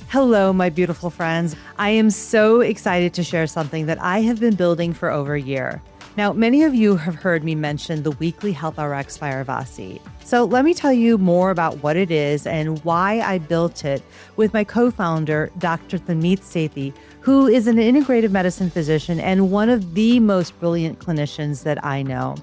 Hello, my beautiful friends. I am so excited to share something that I have been building for over a year. Now, many of you have heard me mention the weekly Health RX by Avanti. So let me tell you more about what it is and why I built it with my co-founder, Dr. Tanmeet Sethi, who is an integrative medicine physician and one of the most brilliant clinicians that I know.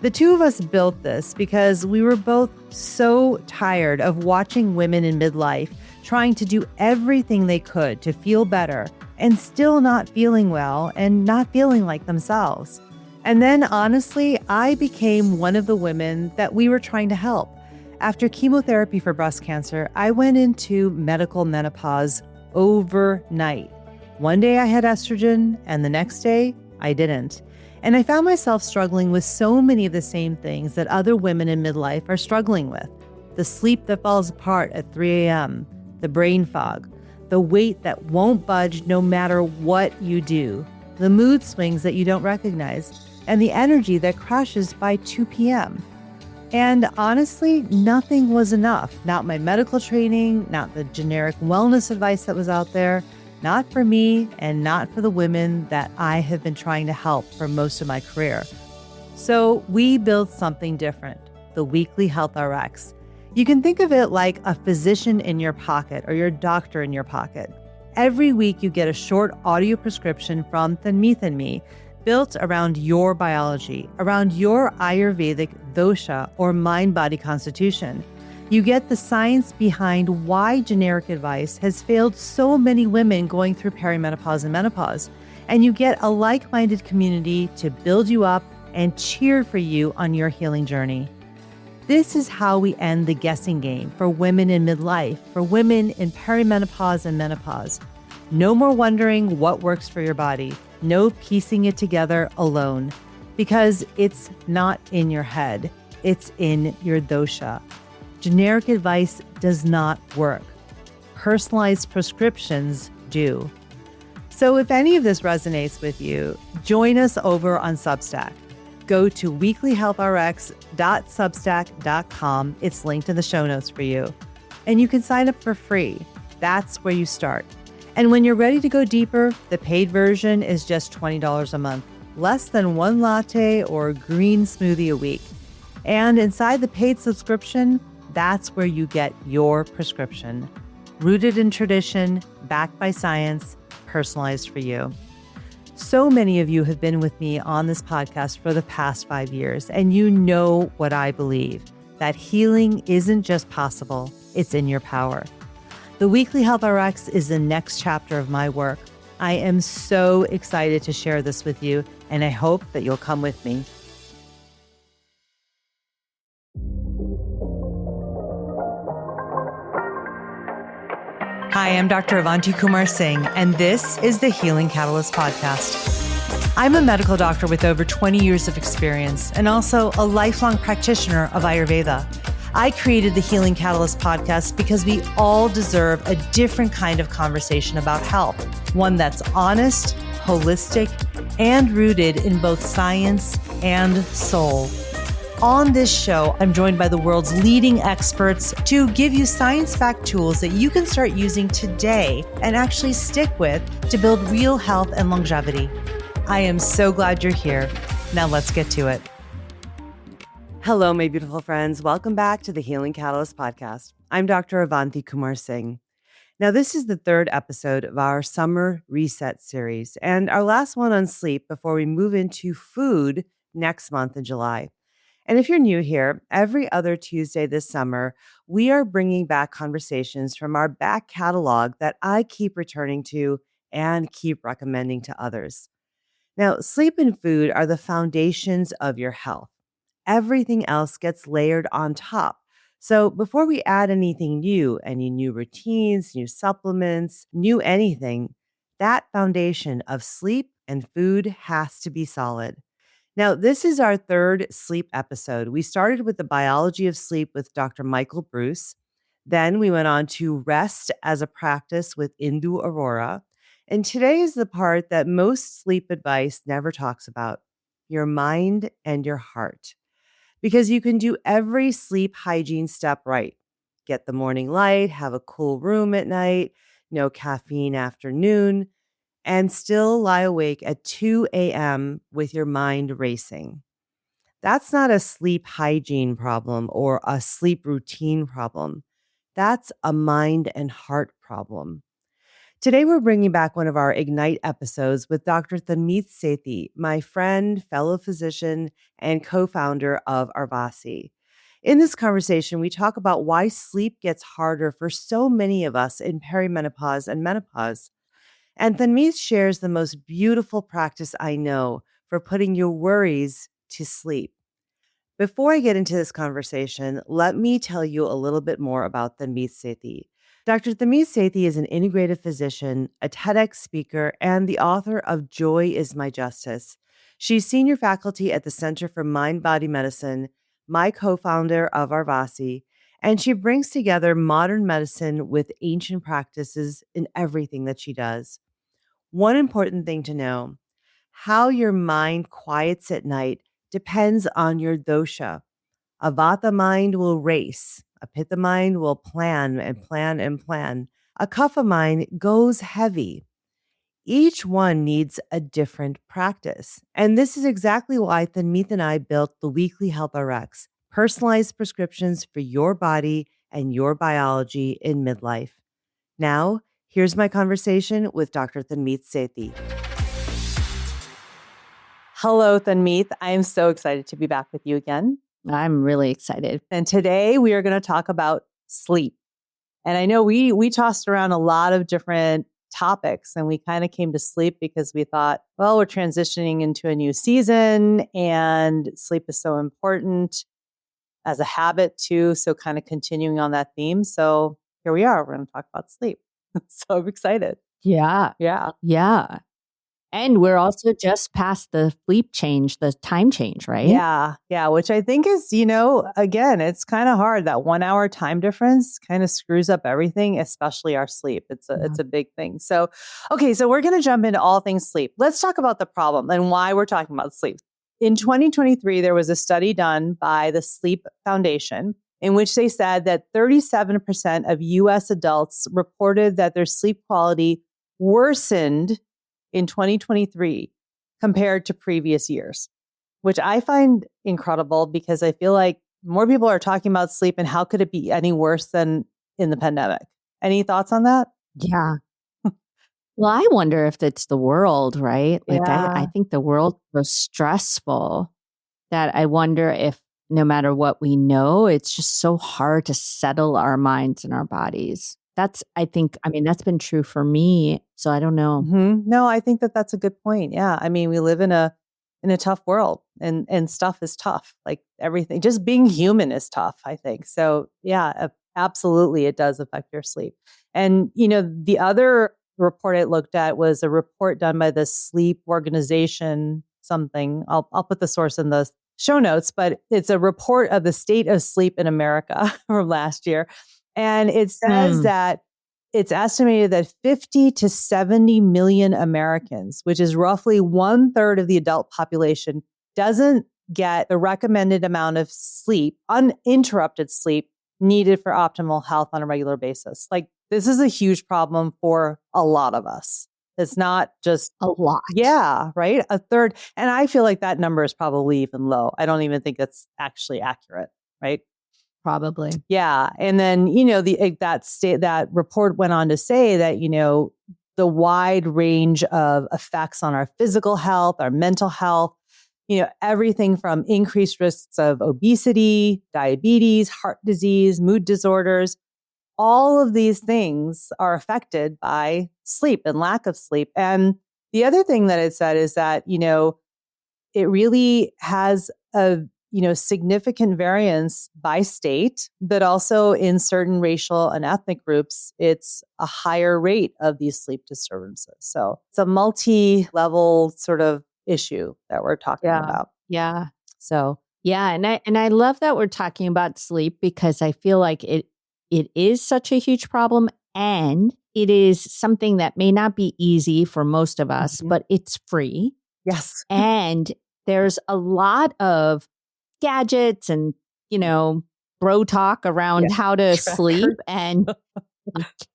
The two of us built this because we were both so tired of watching women in midlife trying to do everything they could to feel better and still not feeling well and not feeling like themselves. And then honestly, I became one of the women that we were trying to help. After chemotherapy for breast cancer, I went into medical menopause overnight. One day I had estrogen and the next day I didn't. And I found myself struggling with so many of the same things that other women in midlife are struggling with. The sleep that falls apart at 3 a.m., the brain fog, the weight that won't budge no matter what you do, the mood swings that you don't recognize, and the energy that crashes by 2 p.m. And honestly, nothing was enough. Not my medical training, not the generic wellness advice that was out there, not for me and not for the women that I have been trying to help for most of my career. So we built something different, the weekly Health RX. You can think of it like a physician in your pocket or your doctor in your pocket. Every week you get a short audio prescription from Tanmeet and me, built around your biology, around your Ayurvedic dosha or mind-body constitution. You get the science behind why generic advice has failed so many women going through perimenopause and menopause. And you get a like-minded community to build you up and cheer for you on your healing journey. This is how we end the guessing game for women in midlife, for women in perimenopause and menopause. No more wondering what works for your body. No piecing it together alone, because it's not in your head. It's in your dosha. Generic advice does not work. Personalized prescriptions do. So if any of this resonates with you, join us over on Substack. Go to weeklyhealthrx.substack.com. It's linked in the show notes for you. And you can sign up for free. That's where you start. And when you're ready to go deeper, the paid version is just $20 a month, less than one latte or green smoothie a week. And inside the paid subscription, that's where you get your prescription. Rooted in tradition, backed by science, personalized for you. So many of you have been with me on this podcast for the past 5 years, and you know what I believe, that healing isn't just possible, it's in your power. The Weekly Health RX is the next chapter of my work. I am so excited to share this with you, and I hope that you'll come with me. Hi, I'm Dr. Avanti Singh, and this is the Healing Catalyst Podcast. I'm a medical doctor with over 20 years of experience and also a lifelong practitioner of Ayurveda. I created the Healing Catalyst Podcast because we all deserve a different kind of conversation about health, one that's honest, holistic, and rooted in both science and soul. On this show, I'm joined by the world's leading experts to give you science-backed tools that you can start using today and actually stick with to build real health and longevity. I am so glad you're here. Now let's get to it. Hello, my beautiful friends. Welcome back to the Healing Catalyst Podcast. I'm Dr. Avanti Singh. Now, this is the third episode of our Summer Reset series and our last one on sleep before we move into food next month in July. And if you're new here, every other Tuesday this summer, we are bringing back conversations from our back catalog that I keep returning to and keep recommending to others. Now, sleep and food are the foundations of your health. Everything else gets layered on top. So before we add anything new, any new routines, new supplements, new anything, that foundation of sleep and food has to be solid. Now, this is our third sleep episode. We started with the biology of sleep with Dr. Michael Bruce. Then we went on to rest as a practice with Indu Aurora. And today is the part that most sleep advice never talks about, your mind and your heart. Because you can do every sleep hygiene step right. Get the morning light, have a cool room at night, no caffeine after noon, and still lie awake at 2 a.m. with your mind racing. That's not a sleep hygiene problem or a sleep routine problem. That's a mind and heart problem. Today, we're bringing back one of our Ignite episodes with Dr. Tanmeet Sethi, my friend, fellow physician, and co founder of Arvasi. In this conversation, we talk about why sleep gets harder for so many of us in perimenopause and menopause. And Tanmeet shares the most beautiful practice I know for putting your worries to sleep. Before I get into this conversation, let me tell you a little bit more about Tanmeet Sethi. Dr. Tanmeet Sethi is an integrative physician, a TEDx speaker, and the author of Joy is My Justice. She's senior faculty at the Center for Mind Body Medicine, my co founder of Arvasi, and she brings together modern medicine with ancient practices in everything that she does. One important thing to know: how your mind quiets at night depends on your dosha. A vata mind will race. A pitta mind will plan and plan and plan. A kapha mind goes heavy. Each one needs a different practice. And this is exactly why Tanmeet and I built the weekly Health RX, personalized prescriptions for your body and your biology in midlife. Now, here's my conversation with Dr. Tanmeet Sethi. Hello, Tanmeet. I am so excited to be back with you again. I'm really excited. And today we are going to talk about sleep. And I know we tossed around a lot of different topics, and we kind of came to sleep because we thought, well, we're transitioning into a new season and sleep is so important as a habit too. So kind of continuing on that theme. So here we are. We're going to talk about sleep. So I'm excited. Yeah. Yeah. Yeah. And we're also just past the sleep change, the time change, right? Yeah. Yeah. Which I think is, again, it's kind of hard. That 1 hour time difference kind of screws up everything, especially our sleep. It's a big thing. So, okay. So we're going to jump into all things sleep. Let's talk about the problem and why we're talking about sleep. In 2023, there was a study done by the Sleep Foundation in which they said that 37% of US adults reported that their sleep quality worsened in 2023 compared to previous years, which I find incredible because I feel like more people are talking about sleep and how could it be any worse than in the pandemic? Any thoughts on that? Yeah. Well, I wonder if it's the world, right? Like I think the world was stressful that I wonder if no matter what we know, it's just so hard to settle our minds and our bodies. That's been true for me. So I don't know. Mm-hmm. No, I think that that's a good point. Yeah. I mean, we live in a tough world and stuff is tough. Like everything, just being human is tough, I think. So yeah, absolutely. It does affect your sleep. And, the other report I looked at was a report done by the sleep organization, something. I'll put the source in the show notes, but it's a report of the state of sleep in America from last year. And it says that it's estimated that 50 to 70 million Americans, which is roughly 1/3 of the adult population, doesn't get the recommended amount of sleep, uninterrupted sleep, needed for optimal health on a regular basis. Like, this is a huge problem for a lot of us. It's not just a lot. Yeah, right? A third. And I feel like that number is probably even low. I don't even think that's actually accurate, right? Probably. Yeah. And then, that report went on to say that, the wide range of effects on our physical health, our mental health, everything from increased risks of obesity, diabetes, heart disease, mood disorders, all of these things are affected by sleep and lack of sleep. And the other thing that it said is that, it really has a significant variance by state, but also in certain racial and ethnic groups, it's a higher rate of these sleep disturbances. So it's a multi-level sort of issue that we're talking about. Yeah. So yeah, and I love that we're talking about sleep because I feel like it is such a huge problem and it is something that may not be easy for most of us, but it's free. Yes. And there's a lot of gadgets and, bro talk around how to sleep. And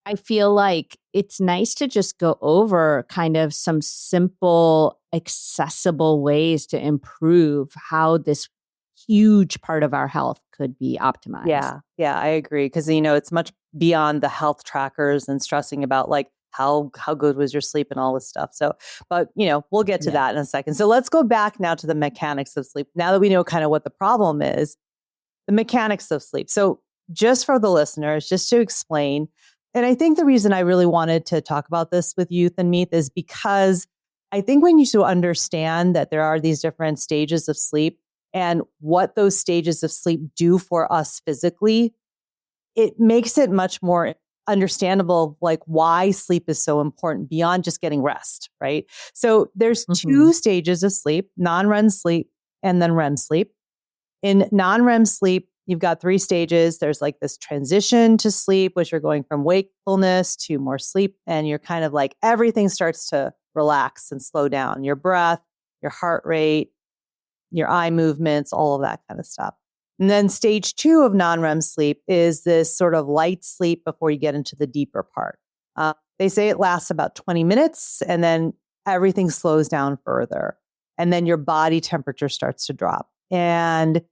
I feel like it's nice to just go over kind of some simple, accessible ways to improve how this huge part of our health could be optimized. Yeah, I agree. Because, it's much beyond the health trackers and stressing about like how good was your sleep and all this stuff. So, but, we'll get to that in a second. So let's go back now to the mechanics of sleep. Now that we know kind of what the problem is, the mechanics of sleep. So just for the listeners, just to explain, and I think the reason I really wanted to talk about this with you, Tanmeet, is because I think when you to understand that there are these different stages of sleep and what those stages of sleep do for us physically, it makes it much more understandable, like why sleep is so important beyond just getting rest, right? So there's two stages of sleep, non-REM sleep and then REM sleep. In non-REM sleep, you've got three stages. There's like this transition to sleep, which you're going from wakefulness to more sleep. And you're kind of like everything starts to relax and slow down. Your breath, your heart rate, your eye movements, all of that kind of stuff. And then stage 2 of non-REM sleep is this sort of light sleep before you get into the deeper part. They say it lasts about 20 minutes and then everything slows down further. And then your body temperature starts to drop and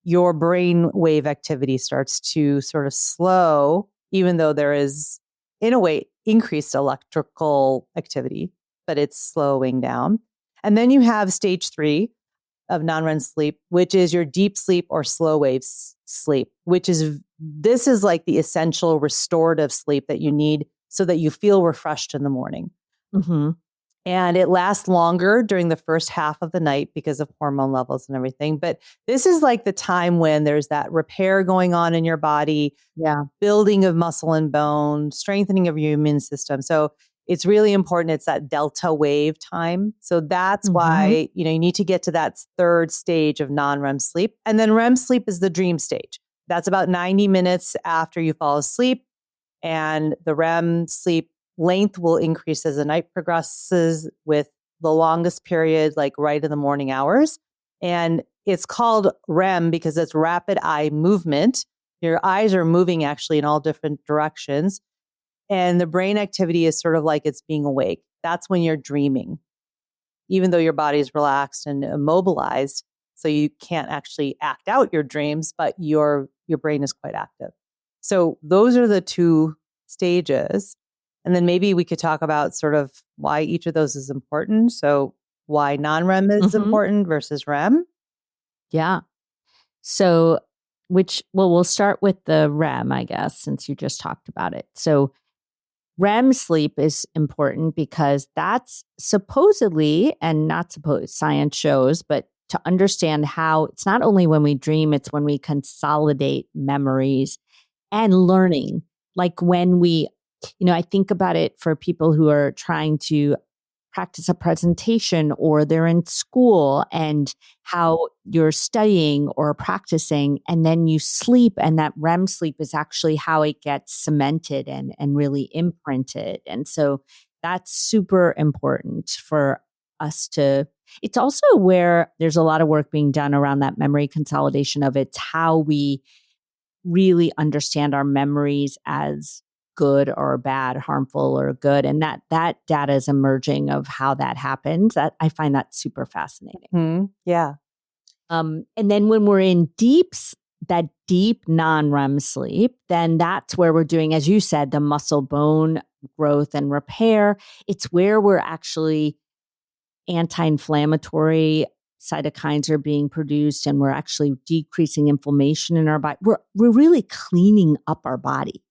your brain wave activity starts to sort of slow, even though there is, in a way, increased electrical activity, but it's slowing down. And then you have stage 3 of non-REM sleep, which is your deep sleep or slow wave sleep, this is like the essential restorative sleep that you need so that you feel refreshed in the morning. And it lasts longer during the first half of the night because of hormone levels and everything. But this is like the time when there's that repair going on in your body, building of muscle and bone, strengthening of your immune system. So it's really important. It's that delta wave time. So that's why, you need to get to that third stage of non-REM sleep. And then REM sleep is the dream stage. That's about 90 minutes after you fall asleep. And the REM sleep length will increase as the night progresses, with the longest period like right in the morning hours. And it's called REM because it's rapid eye movement. Your eyes are moving actually in all different directions. And the brain activity is sort of like it's being awake. That's when you're dreaming, even though your body is relaxed and immobilized. So you can't actually act out your dreams, but your brain is quite active. So those are the two stages. And then maybe we could talk about sort of why each of those is important. So why non-REM is important versus REM. Yeah. So we'll start with the REM, I guess, since you just talked about it. So REM sleep is important because that's supposedly, and not supposed, science shows, but to understand how it's not only when we dream, it's when we consolidate memories and learning. Like when we, I think about it for people who are trying to practice a presentation or they're in school and how you're studying or practicing and then you sleep, and that REM sleep is actually how it gets cemented and really imprinted. And so that's super important for us to, it's also where there's a lot of work being done around that memory consolidation of it's how we really understand our memories as good or bad, harmful or good. And that data is emerging of how that happens. That I find that super fascinating. Yeah. And then when we're in that deep non-REM sleep, then that's where we're doing, as you said, the muscle bone growth and repair. It's where we're actually anti-inflammatory cytokines are being produced and we're actually decreasing inflammation in our body. We're really cleaning up our body.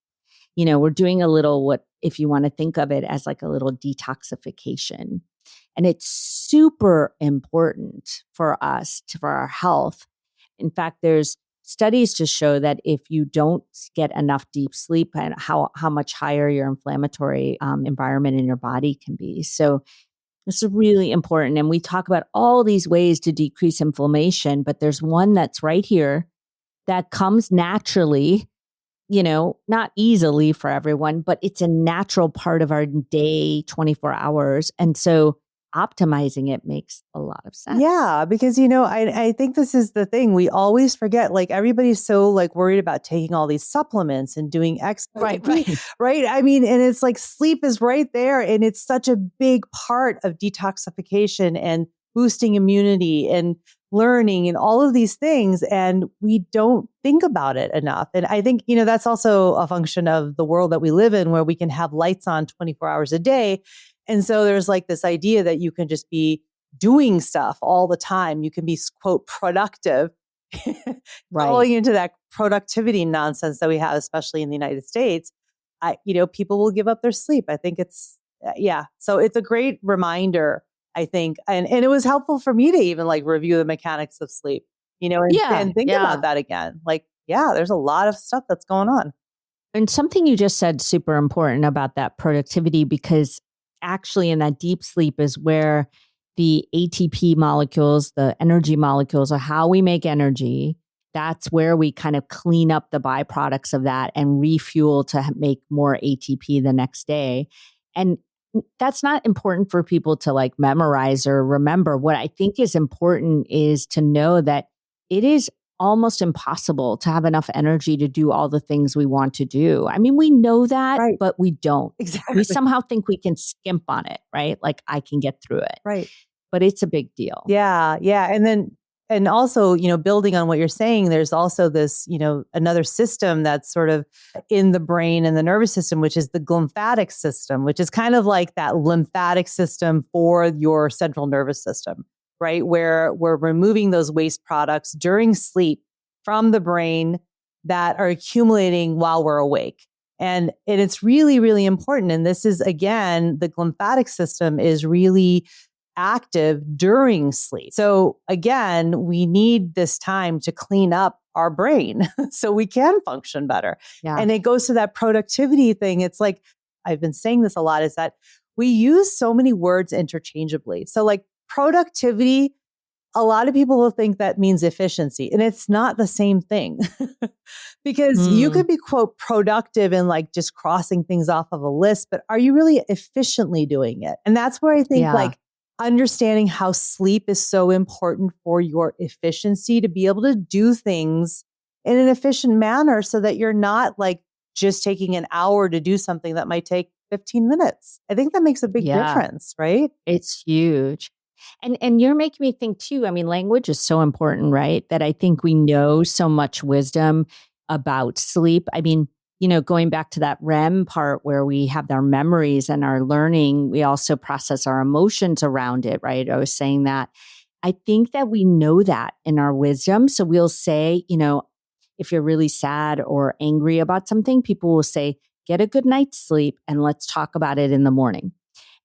We're doing a little, what, if you want to think of it as like a little detoxification. And it's super important for us, for our health. In fact, there's studies to show that if you don't get enough deep sleep and how much higher your inflammatory environment in your body can be. So this is really important. And we talk about all these ways to decrease inflammation, but there's one that's right here that comes naturally, not easily for everyone, but it's a natural part of our day, 24 hours. And so optimizing it makes a lot of sense. Yeah, because, I think this is the thing. We always forget, like everybody's so like worried about taking all these supplements and doing X, Right. right? I mean, and it's like sleep is right there. And it's such a big part of detoxification and boosting immunity and learning and all of these things. And we don't think about it enough. And I think, that's also a function of the world that we live in where we can have lights on 24 hours a day. And so there's like this idea that you can just be doing stuff all the time. You can be, quote, productive, falling into that productivity nonsense that we have, especially in the United States. People will give up their sleep. I think it's, yeah. So it's a great reminder, I think. And it was helpful for me to even like review the mechanics of sleep, and think about that again. Like, yeah, there's a lot of stuff that's going on. And something you just said super important about that productivity, because actually in that deep sleep is where the ATP molecules, the energy molecules, are how we make energy. That's where we kind of clean up the byproducts of that and refuel to make more ATP the next day. And that's not important for people to like memorize or remember. What I think is important is to know that it is almost impossible to have enough energy to do all the things we want to do. I mean, we know that, but we don't. Exactly. We somehow think we can skimp on it, right? Like I can get through it. Right. But it's a big deal. Yeah. Yeah. And also, building on what you're saying, there's also this, another system that's sort of in the brain and the nervous system, which is the lymphatic system, which is kind of like that lymphatic system for your central nervous system, right? Where we're removing those waste products during sleep from the brain that are accumulating while we're awake. And it's really, really important. And this is, again, the lymphatic system is really active during sleep. So again, we need this time to clean up our brain so we can function better. Yeah. And it goes to that productivity thing. It's like, I've been saying this a lot, is that we use so many words interchangeably. So like productivity, a lot of people will think that means efficiency, and it's not the same thing. Because you could be, quote, productive and like just crossing things off of a list, but are you really efficiently doing it? And that's where I think like understanding how sleep is so important for your efficiency to be able to do things in an efficient manner so that you're not like just taking an hour to do something that might take 15 minutes. I think that makes a big difference, right? It's huge. And you're making me think too, I mean, language is so important, right? That I think we know so much wisdom about sleep. I mean, going back to that REM part where we have our memories and our learning, we also process our emotions around it, right? I was saying that. I think that we know that in our wisdom. So we'll say, if you're really sad or angry about something, people will say, get a good night's sleep and let's talk about it in the morning.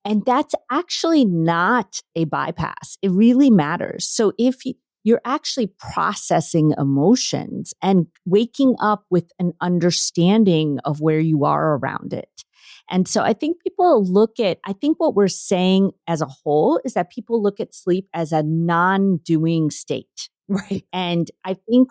And that's actually not a bypass. It really matters. So if you're actually processing emotions and waking up with an understanding of where you are around it. And so I think I think what we're saying as a whole is that people look at sleep as a non-doing state. Right. And I think,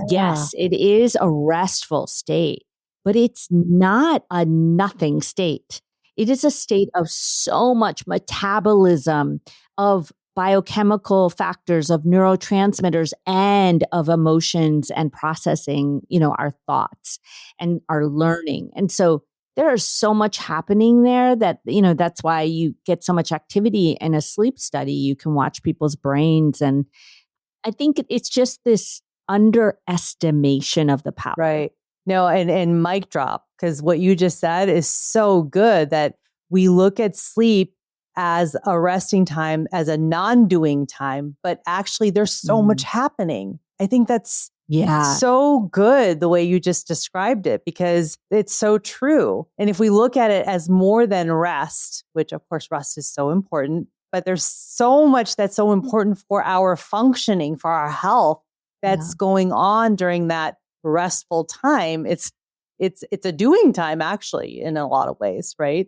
yes, it is a restful state, but it's not a nothing state. It is a state of so much metabolism, of biochemical factors, of neurotransmitters, and of emotions and processing, our thoughts and our learning. And so there is so much happening there that, that's why you get so much activity in a sleep study. You can watch people's brains. And I think it's just this underestimation of the power. Right. No, and mic drop, because what you just said is so good, that we look at sleep as a resting time, as a non-doing time, but actually there's so much happening. I think that's so good the way you just described it, because it's so true. And if we look at it as more than rest, which of course rest is so important, but there's so much that's so important for our functioning, for our health, that's going on during that restful time. It's a doing time, actually, in a lot of ways, right?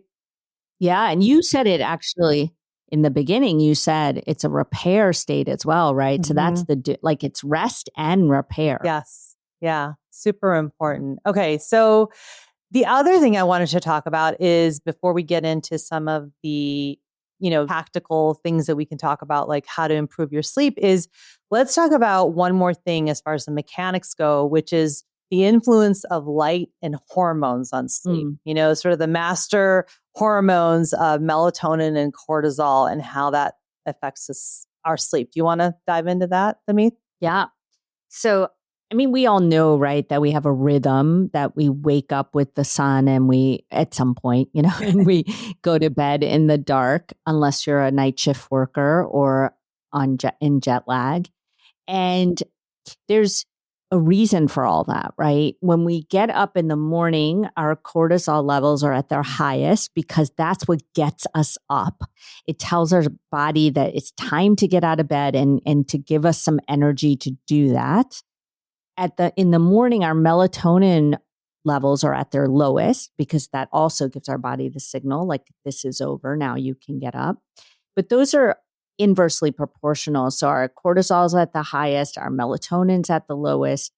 Yeah. And you said it actually in the beginning, you said it's a repair state as well, right? So that's it's rest and repair. Yes. Yeah. Super important. Okay. So the other thing I wanted to talk about is, before we get into some of the tactical things that we can talk about, like how to improve your sleep, is let's talk about one more thing as far as the mechanics go, which is the influence of light and hormones on sleep. Sort of the master hormones of melatonin and cortisol and how that affects our sleep. Do you want to dive into that, Tanmeet? Yeah. So, we all know, right, that we have a rhythm that we wake up with the sun and we, at some point, and we go to bed in the dark, unless you're a night shift worker or in jet lag. And there's a reason for all that, right? When we get up in the morning, our cortisol levels are at their highest because that's what gets us up. It tells our body that it's time to get out of bed and to give us some energy to do that. In the morning, our melatonin levels are at their lowest because that also gives our body the signal like this is over, now you can get up. But those are inversely proportional. So our cortisol is at the highest, our melatonin's at the lowest.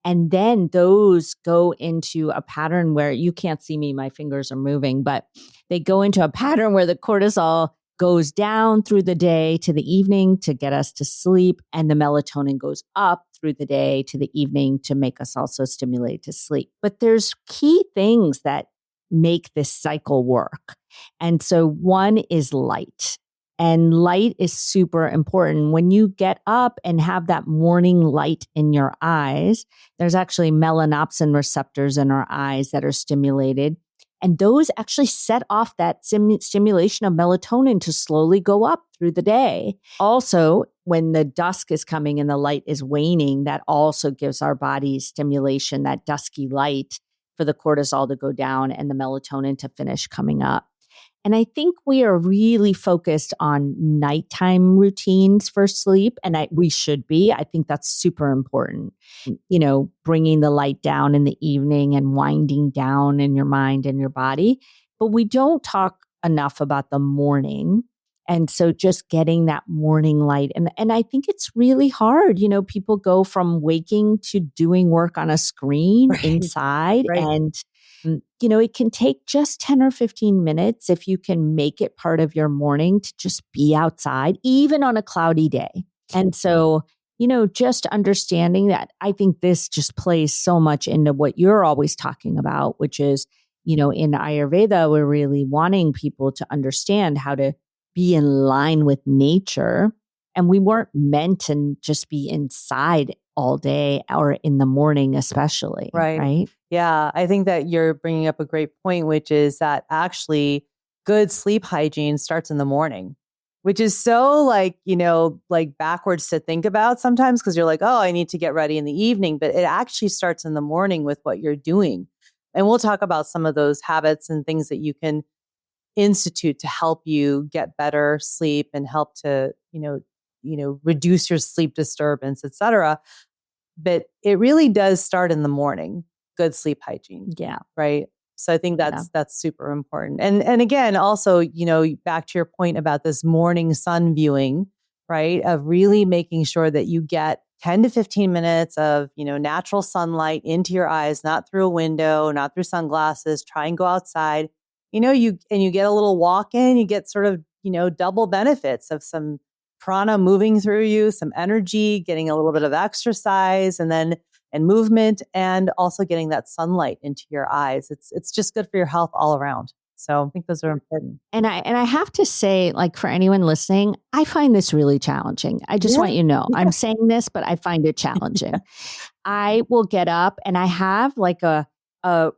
And then those go into a pattern where you can't see me, my fingers are moving, but they go into a pattern where the cortisol goes down through the day to the evening to get us to sleep. And the melatonin goes up through the day to the evening to make us also stimulate to sleep. But there's key things that make this cycle work. And so one is light. And light is super important. When you get up and have that morning light in your eyes, there's actually melanopsin receptors in our eyes that are stimulated. And those actually set off that stimulation of melatonin to slowly go up through the day. Also, when the dusk is coming and the light is waning, that also gives our body stimulation, that dusky light, for the cortisol to go down and the melatonin to finish coming up. And I think we are really focused on nighttime routines for sleep. And we should be. I think that's super important. Bringing the light down in the evening and winding down in your mind and your body. But we don't talk enough about the morning. And so just getting that morning light. And I think it's really hard. People go from waking to doing work on a screen inside. Right. And it can take just 10 or 15 minutes if you can make it part of your morning to just be outside, even on a cloudy day. And so, just understanding that, I think this just plays so much into what you're always talking about, which is, in Ayurveda, we're really wanting people to understand how to be in line with nature. And we weren't meant to just be inside all day or in the morning, especially. Right? Yeah. I think that you're bringing up a great point, which is that actually good sleep hygiene starts in the morning, which is so like backwards to think about sometimes, because you're like, oh, I need to get ready in the evening, but it actually starts in the morning with what you're doing. And we'll talk about some of those habits and things that you can institute to help you get better sleep and help to, reduce your sleep disturbance, et cetera. But it really does start in the morning, good sleep hygiene. Yeah. Right. So I think that's super important. And again, also, back to your point about this morning sun viewing, right? Of really making sure that you get 10 to 15 minutes of, natural sunlight into your eyes, not through a window, not through sunglasses. Try and go outside. You get a little walk in, you get sort of, double benefits of some prana moving through you, some energy, getting a little bit of exercise and movement, and also getting that sunlight into your eyes. It's just good for your health all around. So I think those are important. And I have to say, like, for anyone listening, I find this really challenging. I just want you to know, I'm saying this, but I find it challenging. I will get up and I have like a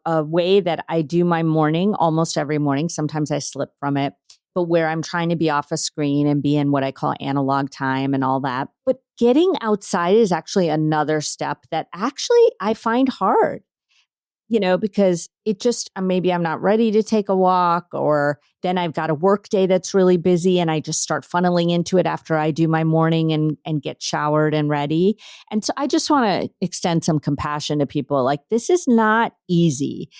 way that I do my morning almost every morning. Sometimes I slip from it, but where I'm trying to be off a screen and be in what I call analog time and all that. But getting outside is actually another step that actually I find hard, because it just, maybe I'm not ready to take a walk, or then I've got a work day that's really busy and I just start funneling into it after I do my morning and get showered and ready. And so I just want to extend some compassion to people. Like, this is not easy.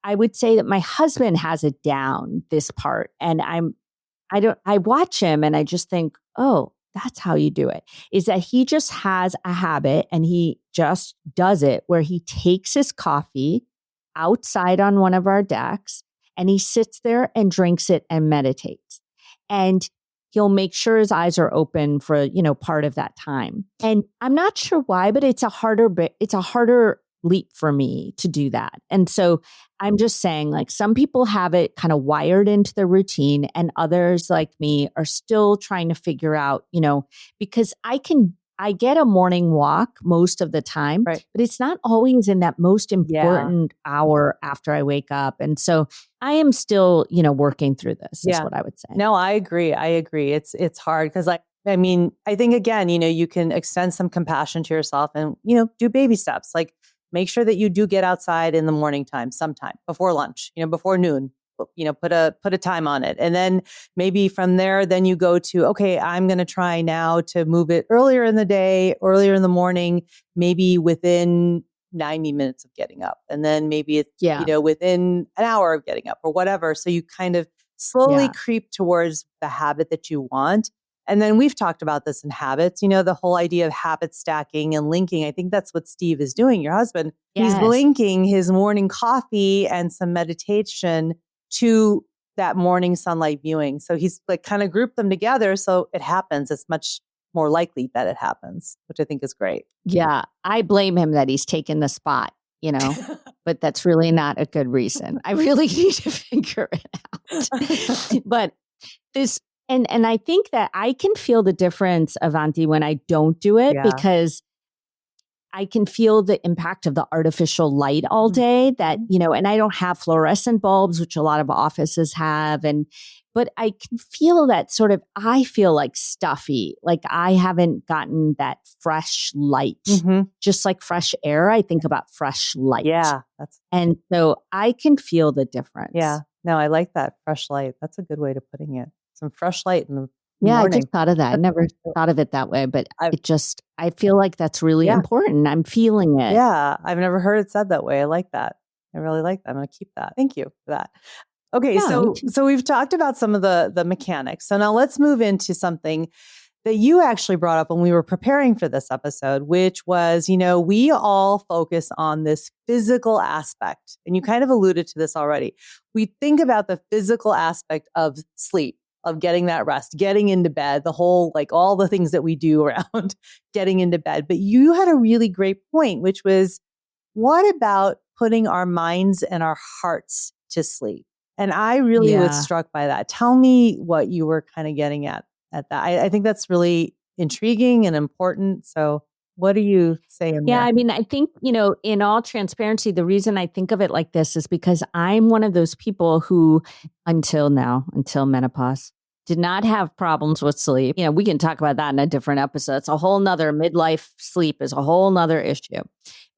I would say that my husband has it down, this part. And I watch him and I just think, oh, that's how you do it, is that he just has a habit and he just does it where he takes his coffee outside on one of our decks and he sits there and drinks it and meditates. and he'll make sure his eyes are open for, part of that time. And I'm not sure why, but it's a harder leap for me to do that. And so I'm just saying, like, some people have it kind of wired into their routine, and others like me are still trying to figure out, because I get a morning walk most of the time, right, but it's not always in that most important hour after I wake up. And so I am still, working through this is what I would say. No, I agree. It's hard because I think again, you can extend some compassion to yourself and, do baby steps. Like make sure that you do get outside in the morning time, sometime before lunch, before noon, put a time on it. And then maybe from there, then you go to, okay, I'm going to try now to move it earlier in the day, earlier in the morning, maybe within 90 minutes of getting up. And then maybe it's, within an hour of getting up or whatever. So you kind of slowly creep towards the habit that you want. And then we've talked about this in habits, the whole idea of habit stacking and linking. I think that's what Steve is doing, your husband. Yes. He's linking his morning coffee and some meditation to that morning sunlight viewing. So he's like kind of grouped them together. So it happens. It's much more likely that it happens, which I think is great. Yeah. I blame him that he's taken the spot, but that's really not a good reason. I really need to figure it out. But this, and I think that I can feel the difference, Avanti, when I don't do it because I can feel the impact of the artificial light all day that, and I don't have fluorescent bulbs, which a lot of offices have. But I can feel that I feel like stuffy, like I haven't gotten that fresh light, just like fresh air. I think about fresh light. Yeah. And so I can feel the difference. Yeah. No, I like that fresh light. That's a good way of putting it. Some fresh light in the morning. I just thought of that. I never thought of it that way, but I feel like that's really important. I'm feeling it. Yeah. I've never heard it said that way. I like that. I really like that. I'm going to keep that. Thank you for that. Okay. So we've talked about some of the mechanics. So now let's move into something that you actually brought up when we were preparing for this episode, which was, we all focus on this physical aspect. And you kind of alluded to this already. We think about the physical aspect of sleep, of getting that rest, getting into bed, the whole, like all the things that we do around getting into bed. But you had a really great point, which was, what about putting our minds and our hearts to sleep? And I really was struck by that. Tell me what you were kind of getting at that. I think that's really intriguing and important. So what do you say in there? I mean, I think, in all transparency, the reason I think of it like this is because I'm one of those people who, until menopause, did not have problems with sleep. We can talk about that in a different episode. It's a whole nother midlife sleep is a whole nother issue.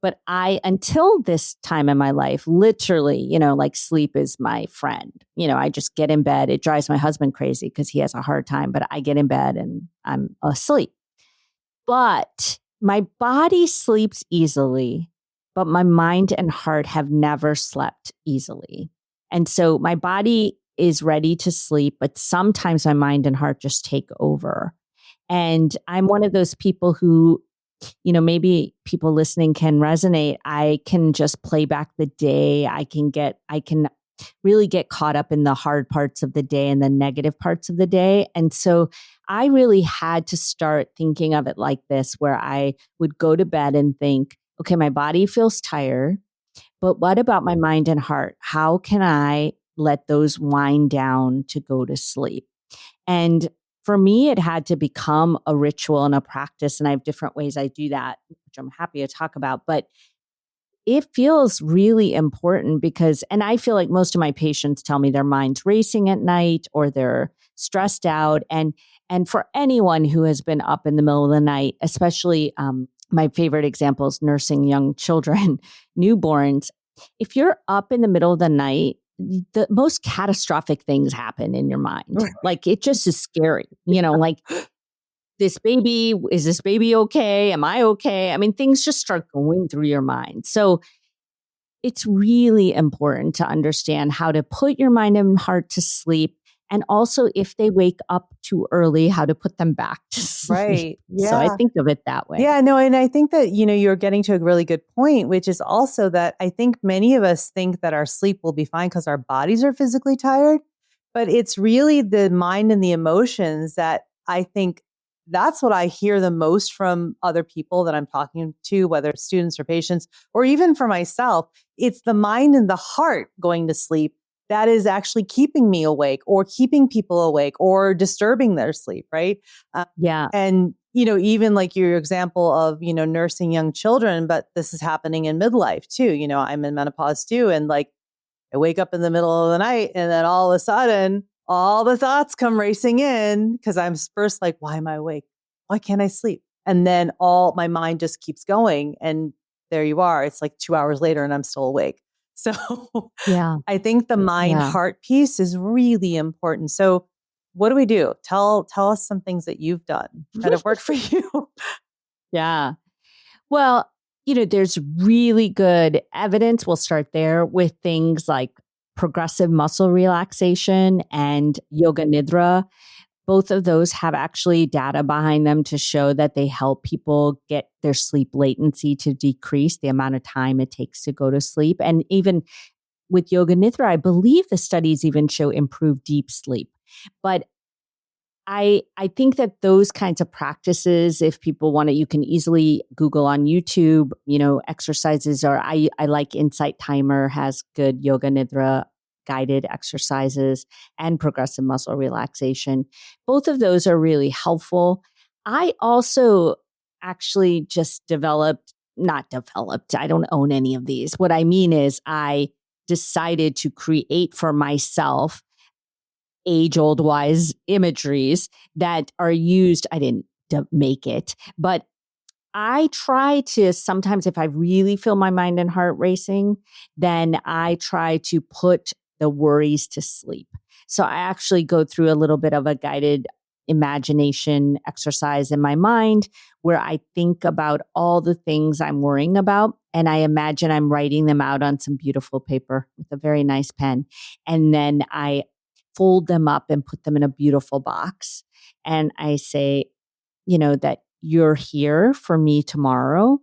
But until this time in my life, literally, like sleep is my friend. I just get in bed. It drives my husband crazy because he has a hard time, but I get in bed and I'm asleep. But my body sleeps easily, but my mind and heart have never slept easily. And so my body is ready to sleep, but sometimes my mind and heart just take over. And I'm one of those people who, maybe people listening can resonate. I can just play back the day. I can really get caught up in the hard parts of the day and the negative parts of the day. And so I really had to start thinking of it like this, where I would go to bed and think, okay, my body feels tired, but what about my mind and heart? How can I let those wind down to go to sleep? And for me, it had to become a ritual and a practice. And I have different ways I do that, which I'm happy to talk about. But it feels really important because, and I feel like most of my patients tell me their mind's racing at night or they're stressed out. And for anyone who has been up in the middle of the night, especially my favorite example is nursing young children, newborns. If you're up in the middle of the night, the most catastrophic things happen in your mind. Like it just is scary, like is this baby okay? Am I okay? I mean, things just start going through your mind. So it's really important to understand how to put your mind and heart to sleep. And also if they wake up too early, how to put them back to sleep. Right. Yeah. So I think of it that way. Yeah, no. And I think that, you're getting to a really good point, which is also that I think many of us think that our sleep will be fine because our bodies are physically tired. But it's really the mind and the emotions that I think that's what I hear the most from other people that I'm talking to, whether it's students or patients, or even for myself. It's the mind and the heart going to sleep that is actually keeping me awake or keeping people awake or disturbing their sleep, right? Yeah. And, even like your example of, nursing young children, but this is happening in midlife too. I'm in menopause too. And like, I wake up in the middle of the night and then all of a sudden, all the thoughts come racing in because I'm first like, why am I awake? Why can't I sleep? And then all my mind just keeps going. And there you are. It's like 2 hours later and I'm still awake. So Yeah. I think the mind heart piece is really important. So what do we do? Tell us some things that you've done that have worked for you. Yeah. Well, there's really good evidence. We'll start there with things like progressive muscle relaxation and yoga nidra. Both of those have actually data behind them to show that they help people get their sleep latency to decrease, the amount of time it takes to go to sleep. And even with yoga nidra, I believe the studies even show improved deep sleep. But I think that those kinds of practices, if people want it, you can easily Google on YouTube, exercises, or I like Insight Timer has good yoga nidra guided exercises and progressive muscle relaxation. Both of those are really helpful. I also actually just not developed, I don't own any of these. What I mean is I decided to create for myself age-old wise imageries that are used. I didn't make it, but I try to sometimes, if I really feel my mind and heart racing, then I try to put the worries to sleep. So I actually go through a little bit of a guided imagination exercise in my mind where I think about all the things I'm worrying about. And I imagine I'm writing them out on some beautiful paper with a very nice pen. And then I fold them up and put them in a beautiful box. And I say, that you're here for me tomorrow,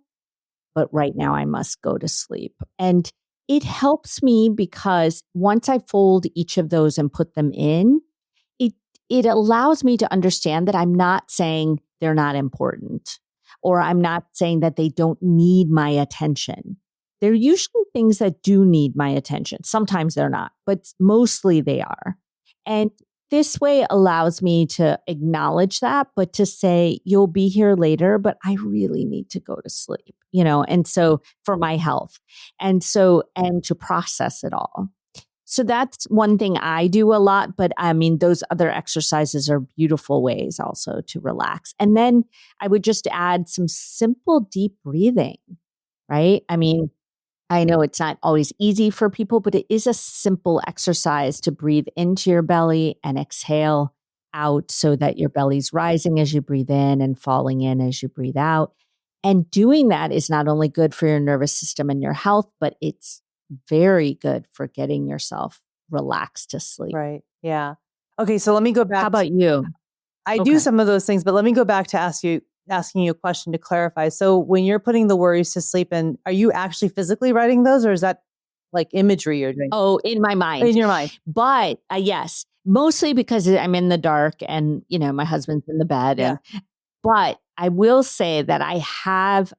but right now I must go to sleep. And it helps me because once I fold each of those and put them in, it allows me to understand that I'm not saying they're not important, or I'm not saying that they don't need my attention. They're usually things that do need my attention. Sometimes they're not, but mostly they are. And this way allows me to acknowledge that, but to say, you'll be here later, but I really need to go to sleep, and so for my health. And to process it all. So that's one thing I do a lot, but I mean, those other exercises are beautiful ways also to relax. And then I would just add some simple deep breathing, right? I mean, I know it's not always easy for people, but it is a simple exercise to breathe into your belly and exhale out so that your belly's rising as you breathe in and falling in as you breathe out. And doing that is not only good for your nervous system and your health, but it's very good for getting yourself relaxed to sleep. Right. Yeah. Okay. So let me go back. How about you? I do some of those things, but let me go back to asking you a question to clarify. So when you're putting the worries to sleep, and are you actually physically writing those, or is that like imagery you're doing? Oh, in my mind. In your mind. But yes, mostly because I'm in the dark and, my husband's in the bed. Yeah. But I will say that I have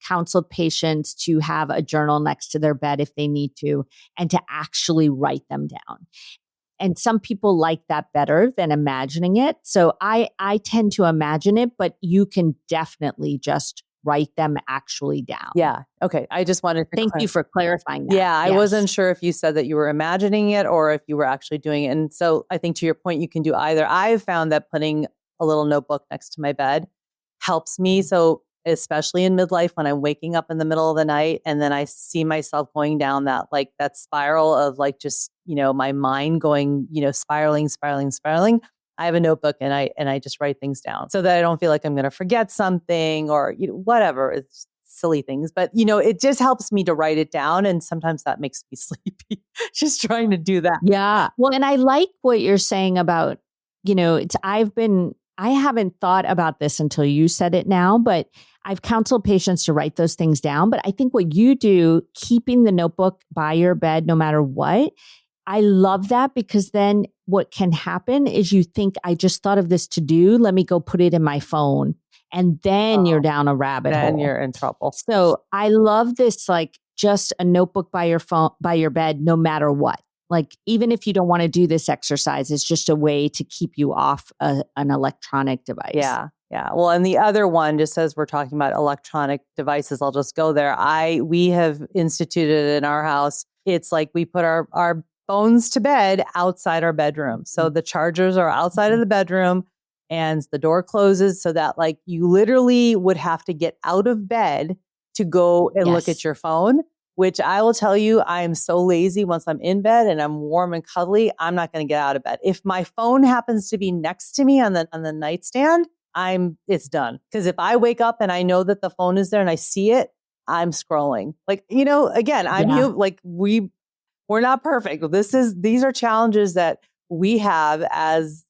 counseled patients to have a journal next to their bed if they need to, and to actually write them down. And some people like that better than imagining it. So I tend to imagine it, but you can definitely just write them actually down. Yeah. Okay. I just wanted to thank you for clarifying that. Yeah. I wasn't sure if you said that you were imagining it or if you were actually doing it. And so I think to your point, you can do either. I've found that putting a little notebook next to my bed helps me. So especially in midlife, when I'm waking up in the middle of the night and then I see myself going down that spiral of just, my mind going, spiraling. I have a notebook and I just write things down so that I don't feel like I'm going to forget something or, whatever. It's silly things, but it just helps me to write it down. And sometimes that makes me sleepy just trying to do that. Yeah. Well, and I like what you're saying about, I haven't thought about this until you said it now, but I've counseled patients to write those things down. But I think what you do, keeping the notebook by your bed, no matter what, I love that, because then what can happen is you think, I just thought of this to do. Let me go put it in my phone. And then you're down a rabbit hole. Then you're in trouble. So I love this, like just a notebook by your phone, by your bed, no matter what. Like, even if you don't want to do this exercise, it's just a way to keep you off an electronic device. Yeah. Yeah. Well, and the other one, just as we're talking about electronic devices, I'll just go there. We have instituted in our house, it's like we put our phones to bed outside our bedroom. So the chargers are outside of the bedroom and the door closes, so that like you literally would have to get out of bed to go and look at your phone, which I will tell you, I am so lazy. Once I'm in bed and I'm warm and cuddly, I'm not going to get out of bed. If my phone happens to be next to me on the nightstand, it's done. Because if I wake up and I know that the phone is there and I see it, I'm scrolling. Like, again, we're not perfect. These are challenges that we have as,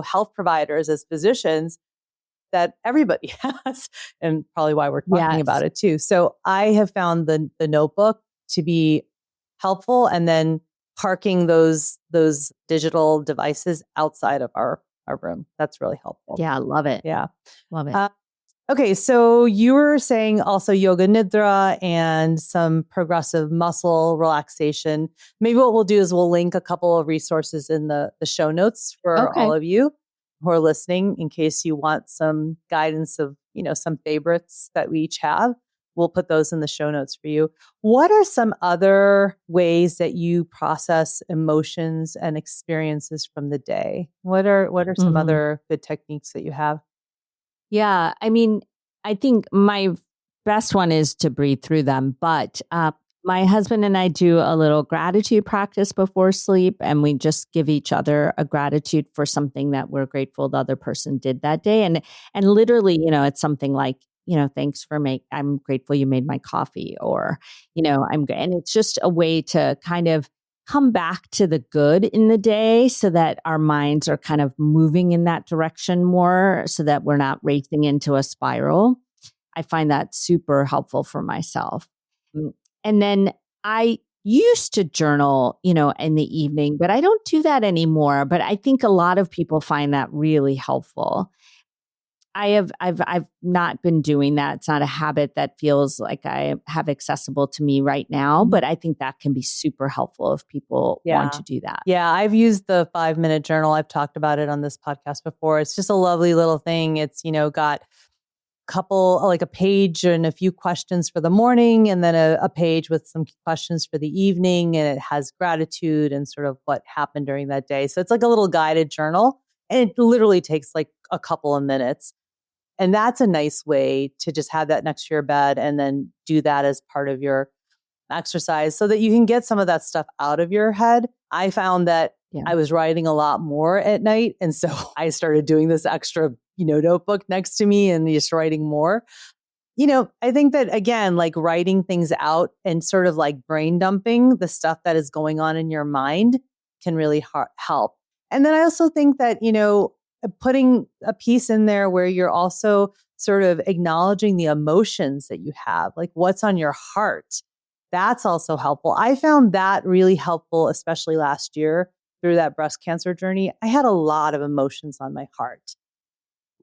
health providers, as physicians, that everybody has, and probably why we're talking about it too. So I have found the notebook to be helpful, and then parking those digital devices outside of our room. That's really helpful. Yeah, I love it. Yeah. Love it. Okay, so you were saying also yoga nidra and some progressive muscle relaxation. Maybe what we'll do is we'll link a couple of resources in the show notes for all of you who are listening, in case you want some guidance of, some favorites that we each have. We'll put those in the show notes for you. What are some other ways that you process emotions and experiences from the day? What are some other good techniques that you have? Yeah, I mean, I think my best one is to breathe through them. But my husband and I do a little gratitude practice before sleep, and we just give each other a gratitude for something that we're grateful the other person did that day. And literally, it's something like, thanks for I'm grateful you made my coffee, or, and it's just a way to kind of come back to the good in the day, so that our minds are kind of moving in that direction more, so that we're not racing into a spiral. I find that super helpful for myself. And then I used to journal, in the evening, but I don't do that anymore. But I think a lot of people find that really helpful. I've not been doing that. It's not a habit that feels like I have accessible to me right now, but I think that can be super helpful if people want to do that. Yeah, I've used the 5-minute journal. I've talked about it on this podcast before. It's just a lovely little thing. It's, got a page and a few questions for the morning, and then a page with some questions for the evening, and it has gratitude and sort of what happened during that day. So it's like a little guided journal, and it literally takes like a couple of minutes. And that's a nice way to just have that next to your bed, and then do that as part of your exercise, so that you can get some of that stuff out of your head. I found that I was writing a lot more at night. And so I started doing this extra, notebook next to me and just writing more. I think that, again, like writing things out and sort of like brain dumping the stuff that is going on in your mind can really help. And then I also think that, putting a piece in there where you're also sort of acknowledging the emotions that you have, like what's on your heart. That's also helpful. I found that really helpful, especially last year through that breast cancer journey. I had a lot of emotions on my heart,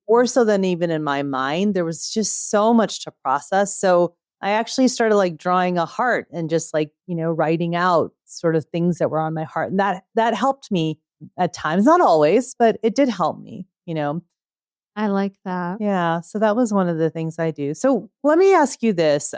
more so than even in my mind. There was just so much to process. So I actually started like drawing a heart and just like, writing out sort of things that were on my heart. And that helped me at times, not always, but it did help me, I like that. Yeah. So that was one of the things I do. So let me ask you this,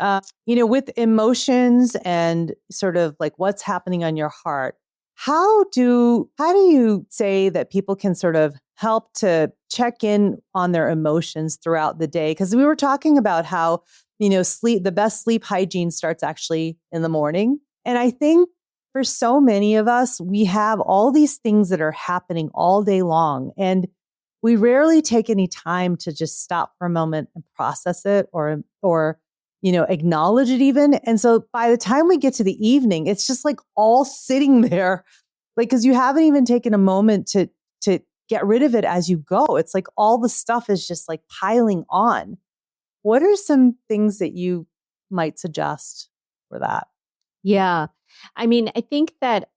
with emotions and sort of like what's happening on your heart, how do you say that people can sort of help to check in on their emotions throughout the day? Because we were talking about how, the best sleep hygiene starts actually in the morning. And I think for so many of us, we have all these things that are happening all day long, and we rarely take any time to just stop for a moment and process it, or acknowledge it even. And so by the time we get to the evening, it's just like all sitting there, like, because you haven't even taken a moment to get rid of it as you go. It's like all the stuff is just like piling on. What are some things that you might suggest for that? Yeah. I mean, I think that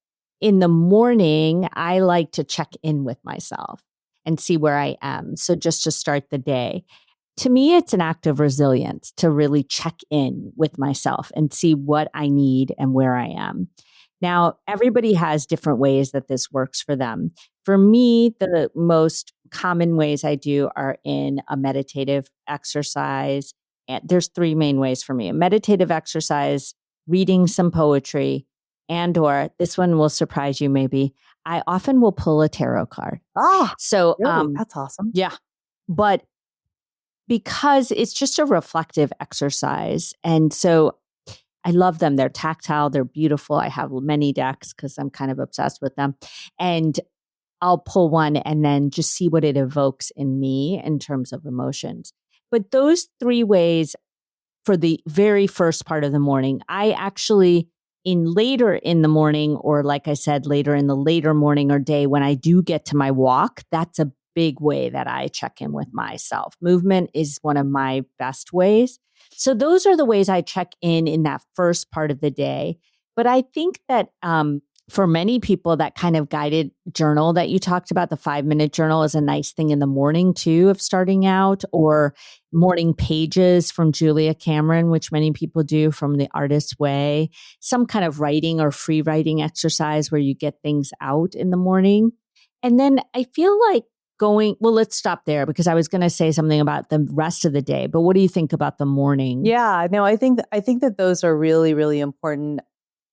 in the morning, I like to check in with myself and see where I am. So just to start the day. To me, it's an act of resilience to really check in with myself and see what I need and where I am. Now, everybody has different ways that this works for them. For me, the most common ways I do are in a meditative exercise. And there's three main ways for me: a meditative exercise, reading some poetry, and or this one will surprise you maybe. I often will pull a tarot card. So really? That's awesome. Yeah. But because it's just a reflective exercise. And so I love them. They're tactile. They're beautiful. I have many decks because I'm kind of obsessed with them. And I'll pull one and then just see what it evokes in me in terms of emotions. But those three ways for the very first part of the morning, I actually, in later in the morning, or like I said, later in the later morning or day, when I do get to my walk, that's a big way that I check in with myself. Movement is one of my best ways. So those are the ways I check in that first part of the day. But I think that for many people, that kind of guided journal that you talked about, the 5-minute journal, is a nice thing in the morning too of starting out, or morning pages from Julia Cameron, which many people do, from The Artist's Way, some kind of writing or free writing exercise where you get things out in the morning. And then I feel like let's stop there because I was going to say something about the rest of the day, but what do you think about the morning? Yeah, no, I think that those are really, really important.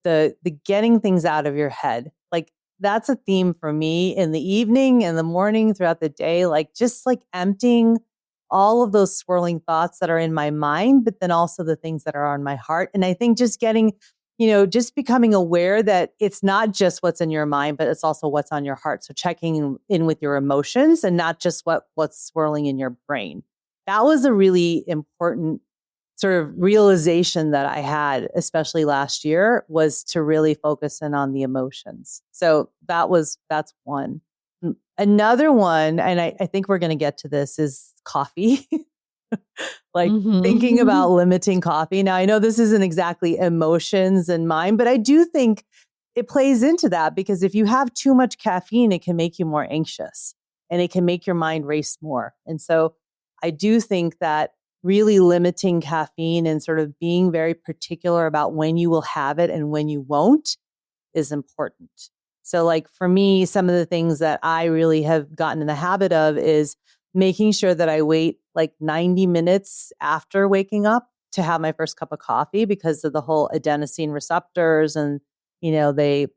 The getting things out of your head, like that's a theme for me in the evening and the morning, throughout the day, like just like emptying all of those swirling thoughts that are in my mind, but then also the things that are on my heart. And I think just getting, just becoming aware that it's not just what's in your mind, but it's also what's on your heart. So checking in with your emotions and not just what's swirling in your brain. That was a really important sort of realization that I had, especially last year, was to really focus in on the emotions. So that's one. Another one, and I think we're going to get to this, is coffee. Like thinking about limiting coffee. Now, I know this isn't exactly emotions and mind, but I do think it plays into that, because if you have too much caffeine, it can make you more anxious and it can make your mind race more. And so I do think that really limiting caffeine and sort of being very particular about when you will have it and when you won't is important. So like for me, some of the things that I really have gotten in the habit of is making sure that I wait like 90 minutes after waking up to have my first cup of coffee, because of the whole adenosine receptors, and the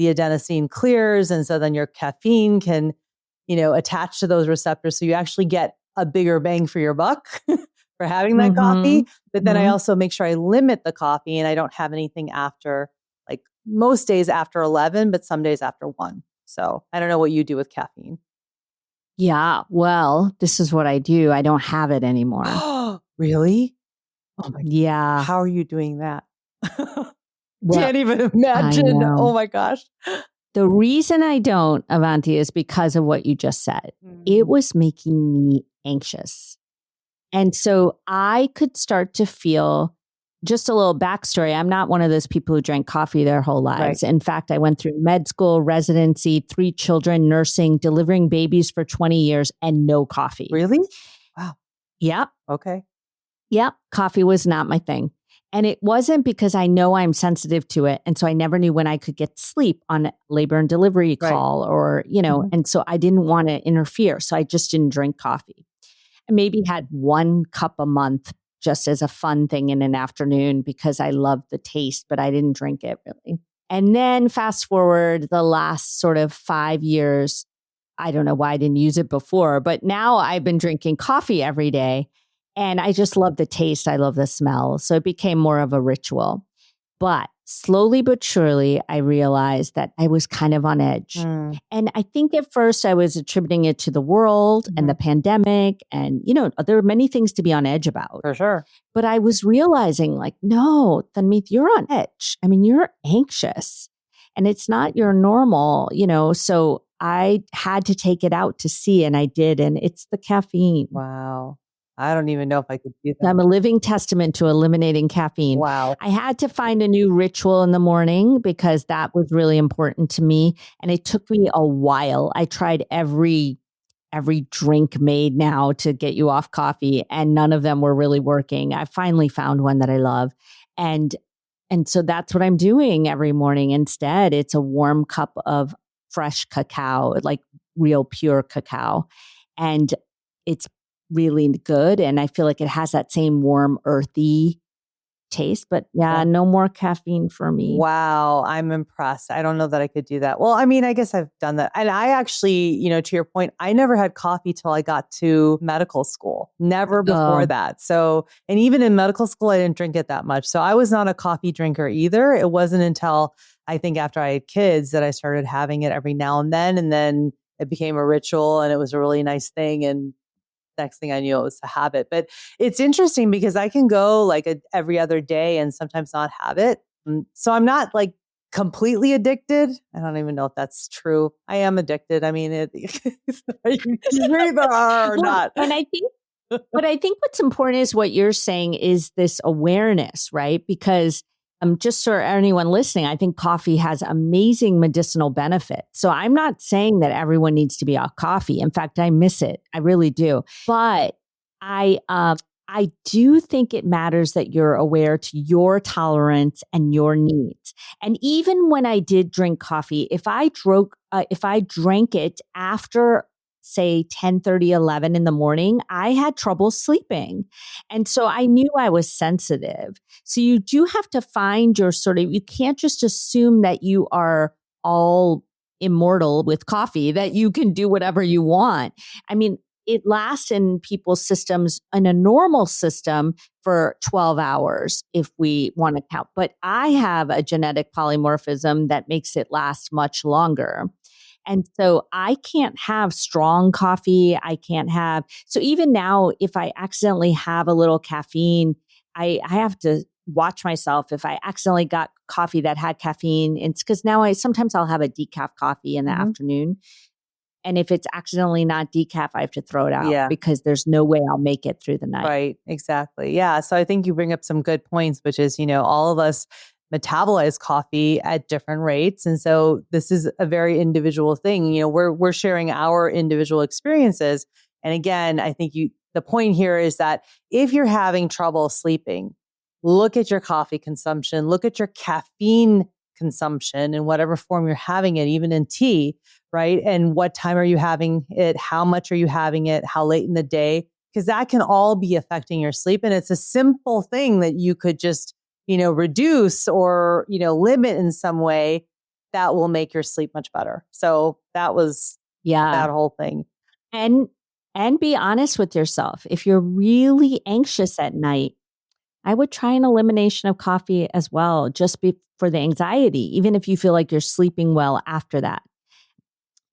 adenosine clears, and so then your caffeine can attach to those receptors, so you actually get a bigger bang for your buck for having that coffee. But then I also make sure I limit the coffee and I don't have anything after, like most days after 11, but some days after 1. So I don't know what you do with caffeine. Yeah, well, this is what I do. I don't have it anymore. Really? Oh my! Yeah. How are you doing that? Well, can't even imagine. Oh my gosh. The reason I don't, Avanti, is because of what you just said. It was making me anxious. And so I could start to feel, just a little backstory, I'm not one of those people who drank coffee their whole lives. Right. In fact, I went through med school, residency, 3 children, nursing, delivering babies for 20 years, and no coffee. Really? Wow. Yeah. Okay. Yeah. Coffee was not my thing. And it wasn't because I know I'm sensitive to it. And so I never knew when I could get sleep on a labor and delivery call, or, and so I didn't want to interfere. So I just didn't drink coffee. I maybe had 1 cup a month just as a fun thing in an afternoon because I loved the taste, but I didn't drink it really. And then fast forward the last sort of 5 years, I don't know why I didn't use it before, but now I've been drinking coffee every day. And I just love the taste. I love the smell. So it became more of a ritual. But slowly but surely, I realized that I was kind of on edge. And I think at first I was attributing it to the world and the pandemic. And, there are many things to be on edge about. For sure. But I was realizing, like, no, Tanmeet, you're on edge. I mean, you're anxious and it's not your normal, So I had to take it out to see, and I did. And it's the caffeine. Wow. I don't even know if I could do that. I'm a living testament to eliminating caffeine. Wow. I had to find a new ritual in the morning because that was really important to me. And it took me a while. I tried every drink made now to get you off coffee, and none of them were really working. I finally found one that I love. And so that's what I'm doing every morning. Instead, it's a warm cup of fresh cacao, like real pure cacao. And it's really good. And I feel like it has that same warm, earthy taste. But yeah, no more caffeine for me. Wow. I'm impressed. I don't know that I could do that. Well, I mean, I guess I've done that. And I actually, to your point, I never had coffee till I got to medical school, never before that. So, and even in medical school, I didn't drink it that much. So I was not a coffee drinker either. It wasn't until I think after I had kids that I started having it every now and then. And then it became a ritual and it was a really nice thing. And next thing I knew, it was a habit. But it's interesting because I can go like every other day and sometimes not have it. So I'm not like completely addicted. I don't even know if that's true. I am addicted. I mean, not. And I think, but I think what's important is what you're saying is this awareness, right? Because just for anyone listening, I think coffee has amazing medicinal benefits. So I'm not saying that everyone needs to be off coffee. In fact, I miss it. I really do. But I do think it matters that you're aware to your tolerance and your needs. And even when I did drink coffee, if I drank it after, say 10:30, 11 in the morning, I had trouble sleeping. And so I knew I was sensitive. So you do have to find your you can't just assume that you are all immortal with coffee, that you can do whatever you want. I mean, it lasts in people's systems in a normal system for 12 hours if we want to count. But I have a genetic polymorphism that makes it last much longer. And so I can't have strong coffee. So even now, if I accidentally have a little caffeine, I have to watch myself if I accidentally got coffee that had caffeine. It's because now sometimes I'll have a decaf coffee in the afternoon. And if it's accidentally not decaf, I have to throw it out because there's no way I'll make it through the night. Right. Exactly. Yeah. So I think you bring up some good points, which is, all of us metabolize coffee at different rates. And so this is a very individual thing. We're sharing our individual experiences. And again, I think the point here is that if you're having trouble sleeping, look at your coffee consumption, look at your caffeine consumption in whatever form you're having it, even in tea, right? And what time are you having it? How much are you having it? How late in the day? Because that can all be affecting your sleep. And it's a simple thing that you could just, reduce or, limit in some way that will make your sleep much better. So that was that whole thing. And be honest with yourself. If you're really anxious at night, I would try an elimination of coffee as well, just for the anxiety, even if you feel like you're sleeping well after that.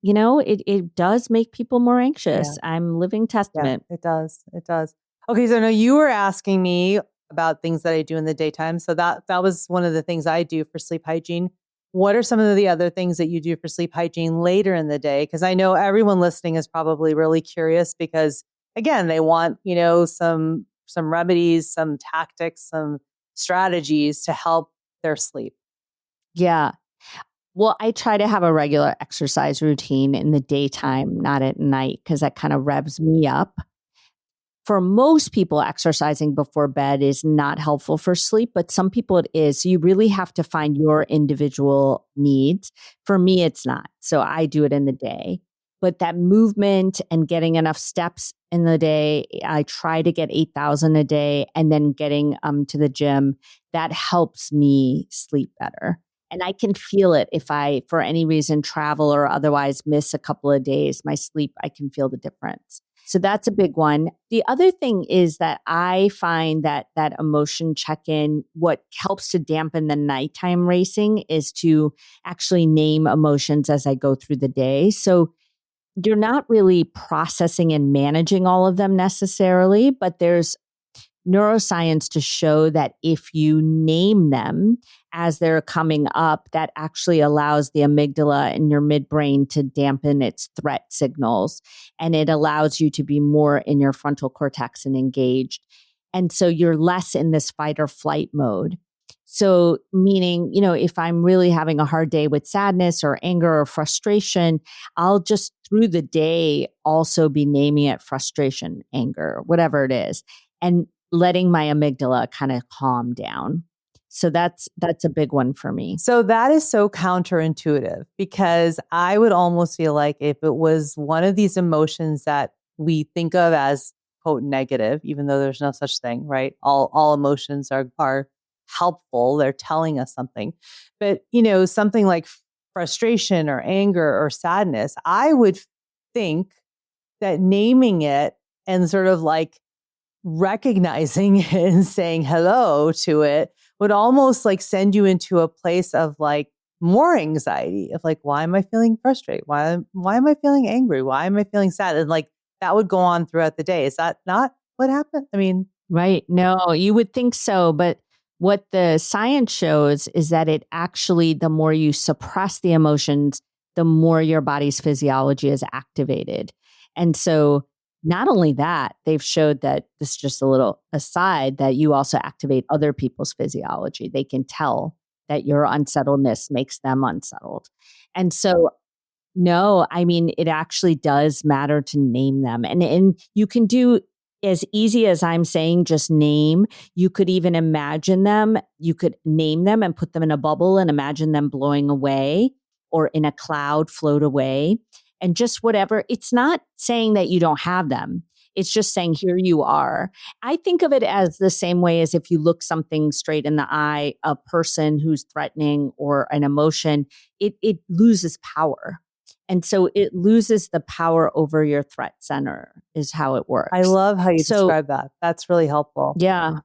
It does make people more anxious. Yeah. I'm living testament. Yeah, it does. It does. Okay. So now you were asking me about things that I do in the daytime. So that was one of the things I do for sleep hygiene. What are some of the other things that you do for sleep hygiene later in the day? Because I know everyone listening is probably really curious because, again, they want, some remedies, some tactics, some strategies to help their sleep. Yeah. Well, I try to have a regular exercise routine in the daytime, not at night, because that kind of revs me up. For most people, exercising before bed is not helpful for sleep, but some people it is. So you really have to find your individual needs. For me, it's not. So I do it in the day. But that movement and getting enough steps in the day, I try to get 8,000 a day, and then getting to the gym, that helps me sleep better. And I can feel it if I, for any reason, travel or otherwise miss a couple of days, my sleep, I can feel the difference. So that's a big one. The other thing is that I find that emotion check-in, what helps to dampen the nighttime racing is to actually name emotions as I go through the day. So you're not really processing and managing all of them necessarily, but there's neuroscience to show that if you name them as they're coming up, that actually allows the amygdala in your midbrain to dampen its threat signals. And it allows you to be more in your frontal cortex and engaged. And so you're less in this fight or flight mode. So meaning, if I'm really having a hard day with sadness or anger or frustration, I'll just through the day also be naming it frustration, anger, whatever it is, and letting my amygdala kind of calm down. So that's a big one for me. So that is so counterintuitive, because I would almost feel like if it was one of these emotions that we think of as quote negative, even though there's no such thing, right? All emotions are helpful. They're telling us something. But, something like frustration or anger or sadness, I would think that naming it and sort of like recognizing it and saying hello to it would almost like send you into a place of like more anxiety of like, why am I feeling frustrated? Why am I feeling angry? Why am I feeling sad? And like that would go on throughout the day. Is that not what happened? I mean, right. No, you would think so. But what the science shows is that it actually, the more you suppress the emotions, the more your body's physiology is activated. And so not only that, they've showed that, this is just a little aside, that you also activate other people's physiology. They can tell that your unsettledness makes them unsettled. And so, no, I mean, it actually does matter to name them. And you can do as easy as I'm saying, just name. You could even imagine them. You could name them and put them in a bubble and imagine them blowing away, or in a cloud float away. And just whatever. It's not saying that you don't have them. It's just saying, here you are. I think of it as the same way as if you look something straight in the eye, a person who's threatening or an emotion, it loses power. And so it loses the power over your threat center is how it works. I love how you describe that. That's really helpful. Yeah.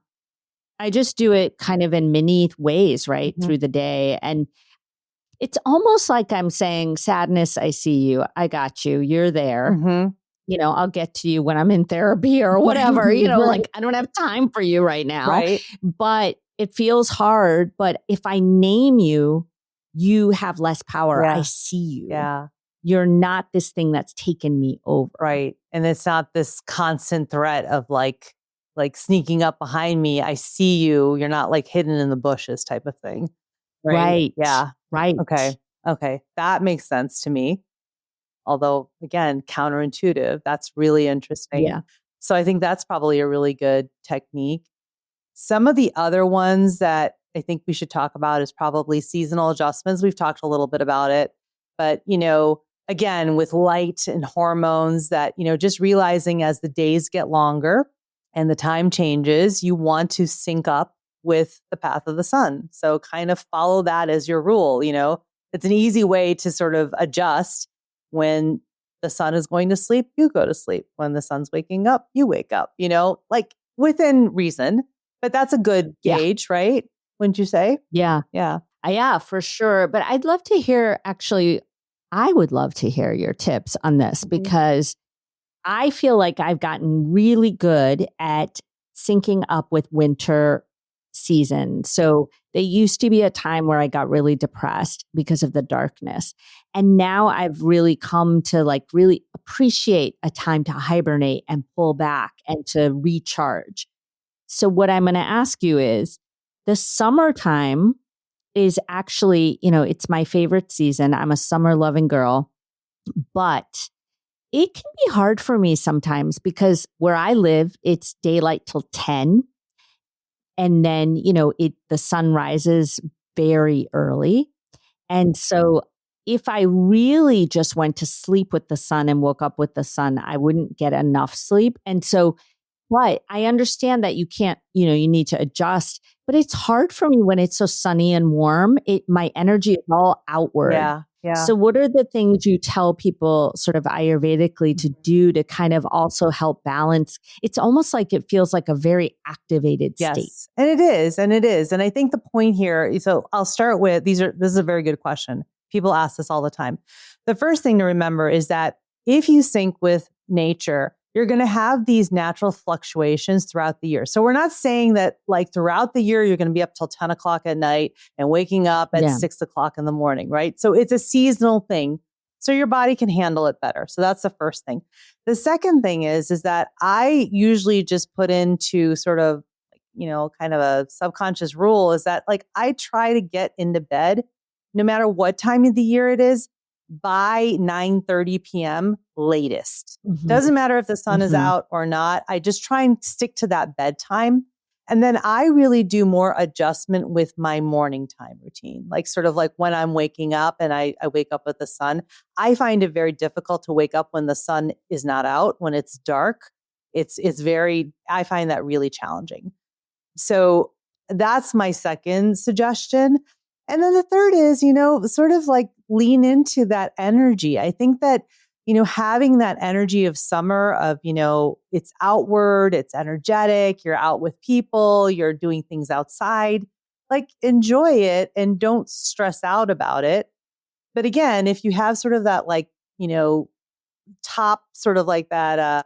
I just do it kind of in many ways, right? Through the day. And it's almost like I'm saying, sadness, I see you. I got you. You're there. I'll get to you when I'm in therapy or whatever, right. Like I don't have time for you right now. Right. But it feels hard. But if I name you, you have less power. Yeah. I see you. Yeah. You're not this thing that's taken me over. Right. And it's not this constant threat of like sneaking up behind me. I see you. You're not like hidden in the bushes type of thing. Right. Yeah. Right. Okay. That makes sense to me. Although again, counterintuitive. That's really interesting. Yeah. So I think that's probably a really good technique. Some of the other ones that I think we should talk about is probably seasonal adjustments. We've talked a little bit about it, but again, with light and hormones that, just realizing as the days get longer and the time changes, you want to sync up with the path of the sun. So kind of follow that as your rule. It's an easy way to sort of adjust. When the sun is going to sleep, you go to sleep. When the sun's waking up, you wake up, like within reason. But that's a good gauge, right? Wouldn't you say? Yeah. Yeah. Yeah, for sure. But I'd love to hear, actually, I would love to hear your tips on this, because I feel like I've gotten really good at syncing up with winter season. So there used to be a time where I got really depressed because of the darkness. And now I've really come to like really appreciate a time to hibernate and pull back and to recharge. So what I'm going to ask you is, the summertime is actually, it's my favorite season. I'm a summer loving girl, but it can be hard for me sometimes because where I live, it's daylight till 10. And then, the sun rises very early. And so if I really just went to sleep with the sun and woke up with the sun, I wouldn't get enough sleep. And so, but I understand that you can't, you need to adjust, but it's hard for me when it's so sunny and warm. My energy is all outward. Yeah. So what are the things you tell people sort of Ayurvedically to do to kind of also help balance? It's almost like it feels like a very activated state. Yes. And it is. And I think the point here, so I'll start with, this is a very good question. People ask this all the time. The first thing to remember is that if you sync with nature, you're going to have these natural fluctuations throughout the year. So we're not saying that like throughout the year, you're going to be up till 10 o'clock at night and waking up at 6 o'clock in the morning, right? So it's a seasonal thing. So your body can handle it better. So that's the first thing. The second thing is that I usually just put into sort of, kind of a subconscious rule is that like I try to get into bed no matter what time of the year it is by 9:30 p.m. latest. Doesn't matter if the sun is out or not. I just try and stick to that bedtime. And then I really do more adjustment with my morning time routine, like sort of like when I'm waking up and I wake up with the sun. I find it very difficult to wake up when the sun is not out, when it's dark. I find that really challenging. So that's my second suggestion. And then the third is, sort of like lean into that energy. I think that, having that energy of summer of, it's outward, it's energetic, you're out with people, you're doing things outside, like enjoy it and don't stress out about it. But again, if you have sort of that, like, top sort of like that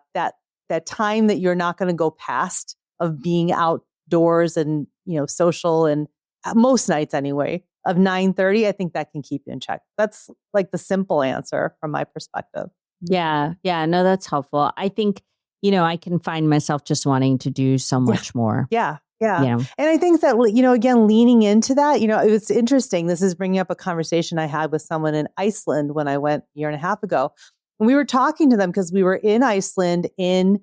time that you're not going to go past of being outdoors and, social and most nights anyway, of 9:30, I think that can keep you in check. That's like the simple answer from my perspective. Yeah. Yeah. No, that's helpful. I think, I can find myself just wanting to do so much more. Yeah. Yeah. And I think that, again, leaning into that, it was interesting. This is bringing up a conversation I had with someone in Iceland when I went a year and a half ago. And we were talking to them because we were in Iceland in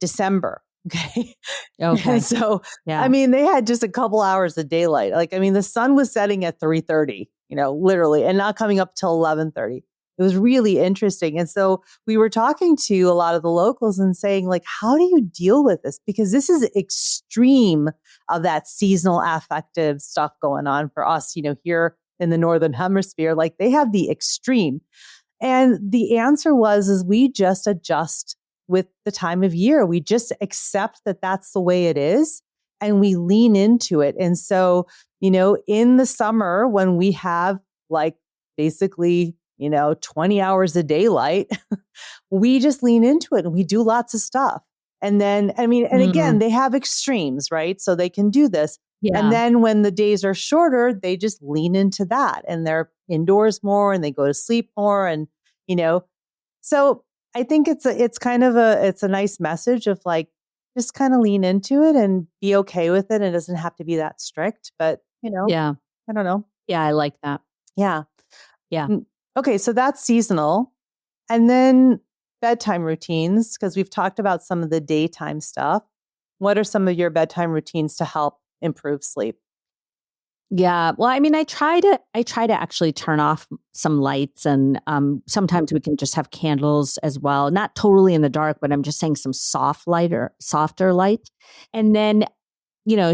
December. Okay. And so, I mean, they had just a couple hours of daylight. Like, I mean, the sun was setting at 3:30, literally, and not coming up till 11:30. It was really interesting. And so we were talking to a lot of the locals and saying, like, how do you deal with this? Because this is extreme of that seasonal affective stuff going on for us, here in the Northern Hemisphere. Like they have the extreme. And the answer is we just adjust with the time of year. We just accept that that's the way it is and we lean into it. And so, in the summer when we have like basically, 20 hours of daylight, we just lean into it and we do lots of stuff. And then, I mean, and again, they have extremes, right? So they can do this. Yeah. And then when the days are shorter, they just lean into that and they're indoors more and they go to sleep more. And, so I think it's a nice message of like, just kind of lean into it and be okay with it. It doesn't have to be that strict, but yeah, I don't know. Yeah. I like that. Yeah. Yeah. Okay. So that's seasonal. And then bedtime routines, because we've talked about some of the daytime stuff. What are some of your bedtime routines to help improve sleep? Yeah. Well, I mean, I try to actually turn off some lights and sometimes we can just have candles as well. Not totally in the dark, but I'm just saying some softer light. And then,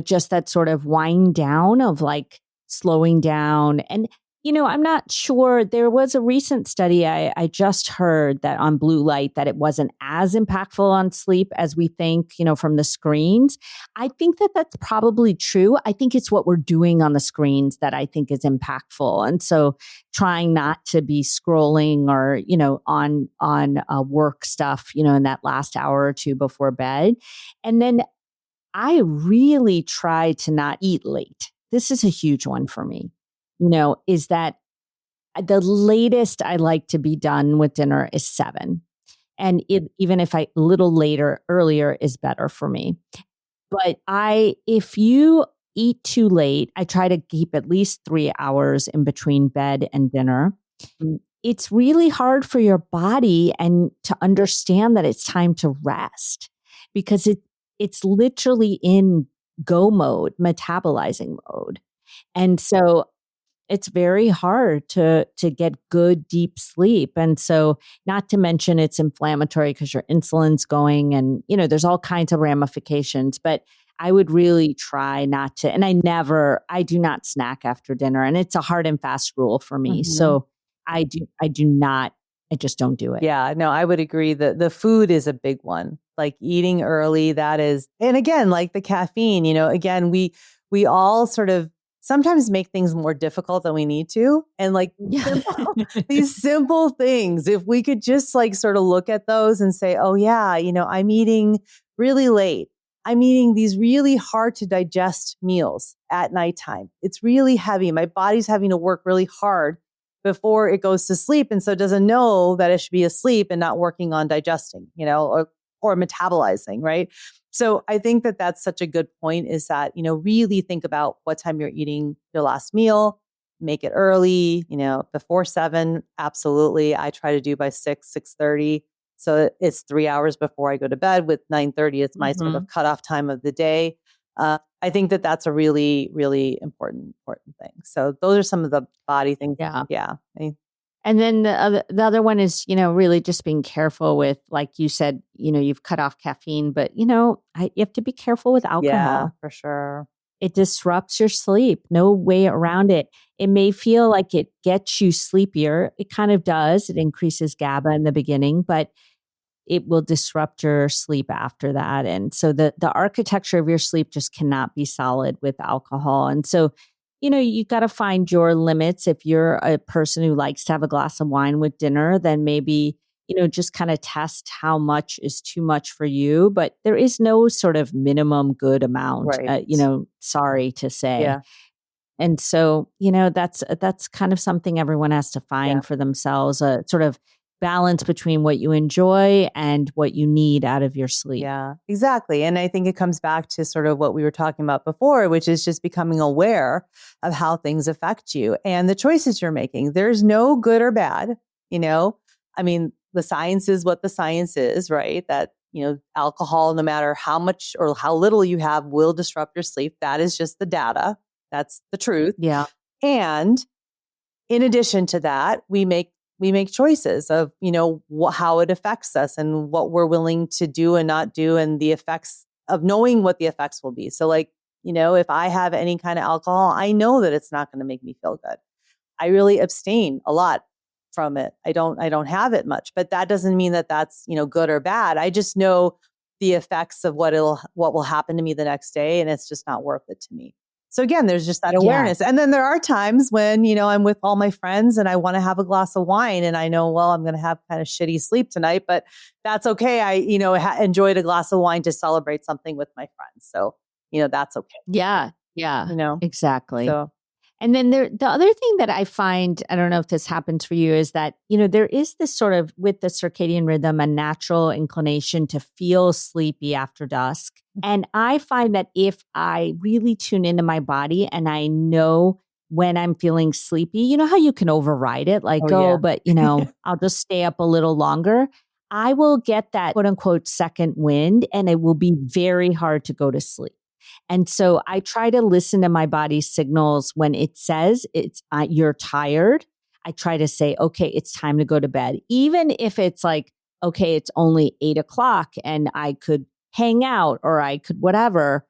just that sort of wind down of like slowing down. And, I'm not sure. There was a recent study I just heard that on blue light that it wasn't as impactful on sleep as we think, from the screens. I think that that's probably true. I think it's what we're doing on the screens that I think is impactful. And so trying not to be scrolling or, on work stuff, in that last hour or two before bed. And then I really try to not eat late. This is a huge one for me. Is that the latest I like to be done with dinner is 7. And even if a little earlier is better for me. But if you eat too late, I try to keep at least 3 hours in between bed and dinner. It's really hard for your body and to understand that it's time to rest because it's literally in go mode, metabolizing mode. And so it's very hard to get good, deep sleep. And so not to mention it's inflammatory because your insulin's going and, there's all kinds of ramifications, but I would really try not to. And I do not snack after dinner and it's a hard and fast rule for me. So I just don't do it. Yeah, no, I would agree that the food is a big one, like eating early, that is. And again, like the caffeine, again, we all sort of, sometimes make things more difficult than we need to. And like these simple things, if we could just like sort of look at those and say, oh yeah, I'm eating really late. I'm eating these really hard to digest meals at nighttime. It's really heavy. My body's having to work really hard before it goes to sleep. And so it doesn't know that it should be asleep and not working on digesting, or metabolizing, right? So I think that that's such a good point, is that, really think about what time you're eating your last meal, make it early, before 7. Absolutely. I try to do by 6:30. So it's 3 hours before I go to bed. With 9:30, it's my sort of cutoff time of the day. I think that that's a really, really important thing. So those are some of the body things. Yeah. And then the other one is, really just being careful with, like you said, you've cut off caffeine, but, you have to be careful with alcohol. Yeah, for sure. It disrupts your sleep. No way around it. It may feel like it gets you sleepier. It kind of does. It increases GABA in the beginning, but it will disrupt your sleep after that. And so the architecture of your sleep just cannot be solid with alcohol. And so, you got to find your limits. If you're a person who likes to have a glass of wine with dinner, then maybe, just kind of test how much is too much for you. But there is no sort of minimum good amount, right. Sorry to say. Yeah. And so, that's kind of something everyone has to find for themselves, a sort of balance between what you enjoy and what you need out of your sleep. Yeah, exactly. And I think it comes back to sort of what we were talking about before, which is just becoming aware of how things affect you and the choices you're making. There's no good or bad, I mean, the science is what the science is, right? That, alcohol, no matter how much or how little you have, will disrupt your sleep. That is just the data. That's the truth. Yeah. And in addition to that, we make choices of, how it affects us and what we're willing to do and not do, and the effects of knowing what the effects will be. So like, if I have any kind of alcohol, I know that it's not going to make me feel good. I really abstain a lot from it. I don't have it much, but that doesn't mean that that's, good or bad. I just know the effects of what will happen to me the next day, and it's just not worth it to me. So again, there's just that awareness. Yeah. And then there are times when, I'm with all my friends and I want to have a glass of wine, and I know, well, I'm going to have kind of shitty sleep tonight, but that's okay. I, enjoyed a glass of wine to celebrate something with my friends. So, that's okay. Yeah. Exactly. So. And then the other thing that I find, I don't know if this happens for you, is that, there is this sort of, with the circadian rhythm, a natural inclination to feel sleepy after dusk. And I find that if I really tune into my body and I know when I'm feeling sleepy, you know how you can override it, like, but, I'll just stay up a little longer. I will get that quote unquote second wind, and it will be very hard to go to sleep. And so I try to listen to my body's signals when it says you're tired. I try to say, okay, it's time to go to bed. Even if it's like, okay, it's only 8:00 and I could hang out or I could whatever,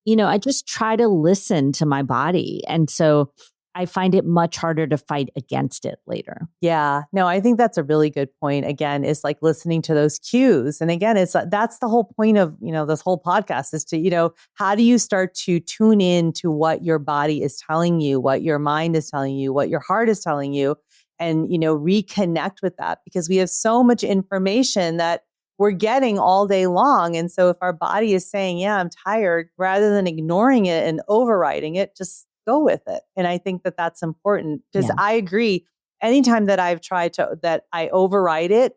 I just try to listen to my body. And so I find it much harder to fight against it later. Yeah, no, I think that's a really good point. Again, is like listening to those cues. And again, that's the whole point of, this whole podcast, is to, how do you start to tune in to what your body is telling you, what your mind is telling you, what your heart is telling you, and, reconnect with that, because we have so much information that we're getting all day long. And so if our body is saying, yeah, I'm tired, rather than ignoring it and overriding it, just go with it. And I think that that's important, because I agree. Anytime that I've tried that I override it,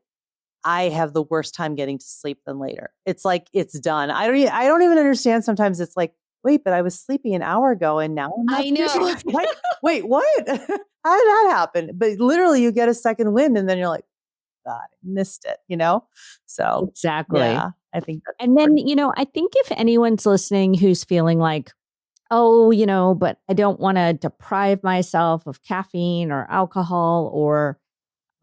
I have the worst time getting to sleep than later. It's like, it's done. I don't even understand. Sometimes it's like, wait, but I was sleepy an hour ago and now I'm not. I know. Wait, what? How did that happen? But literally you get a second wind and then you're like, God, I missed it, So exactly. Yeah, I think that's and then, I think if anyone's listening who's feeling like, oh, but I don't want to deprive myself of caffeine or alcohol or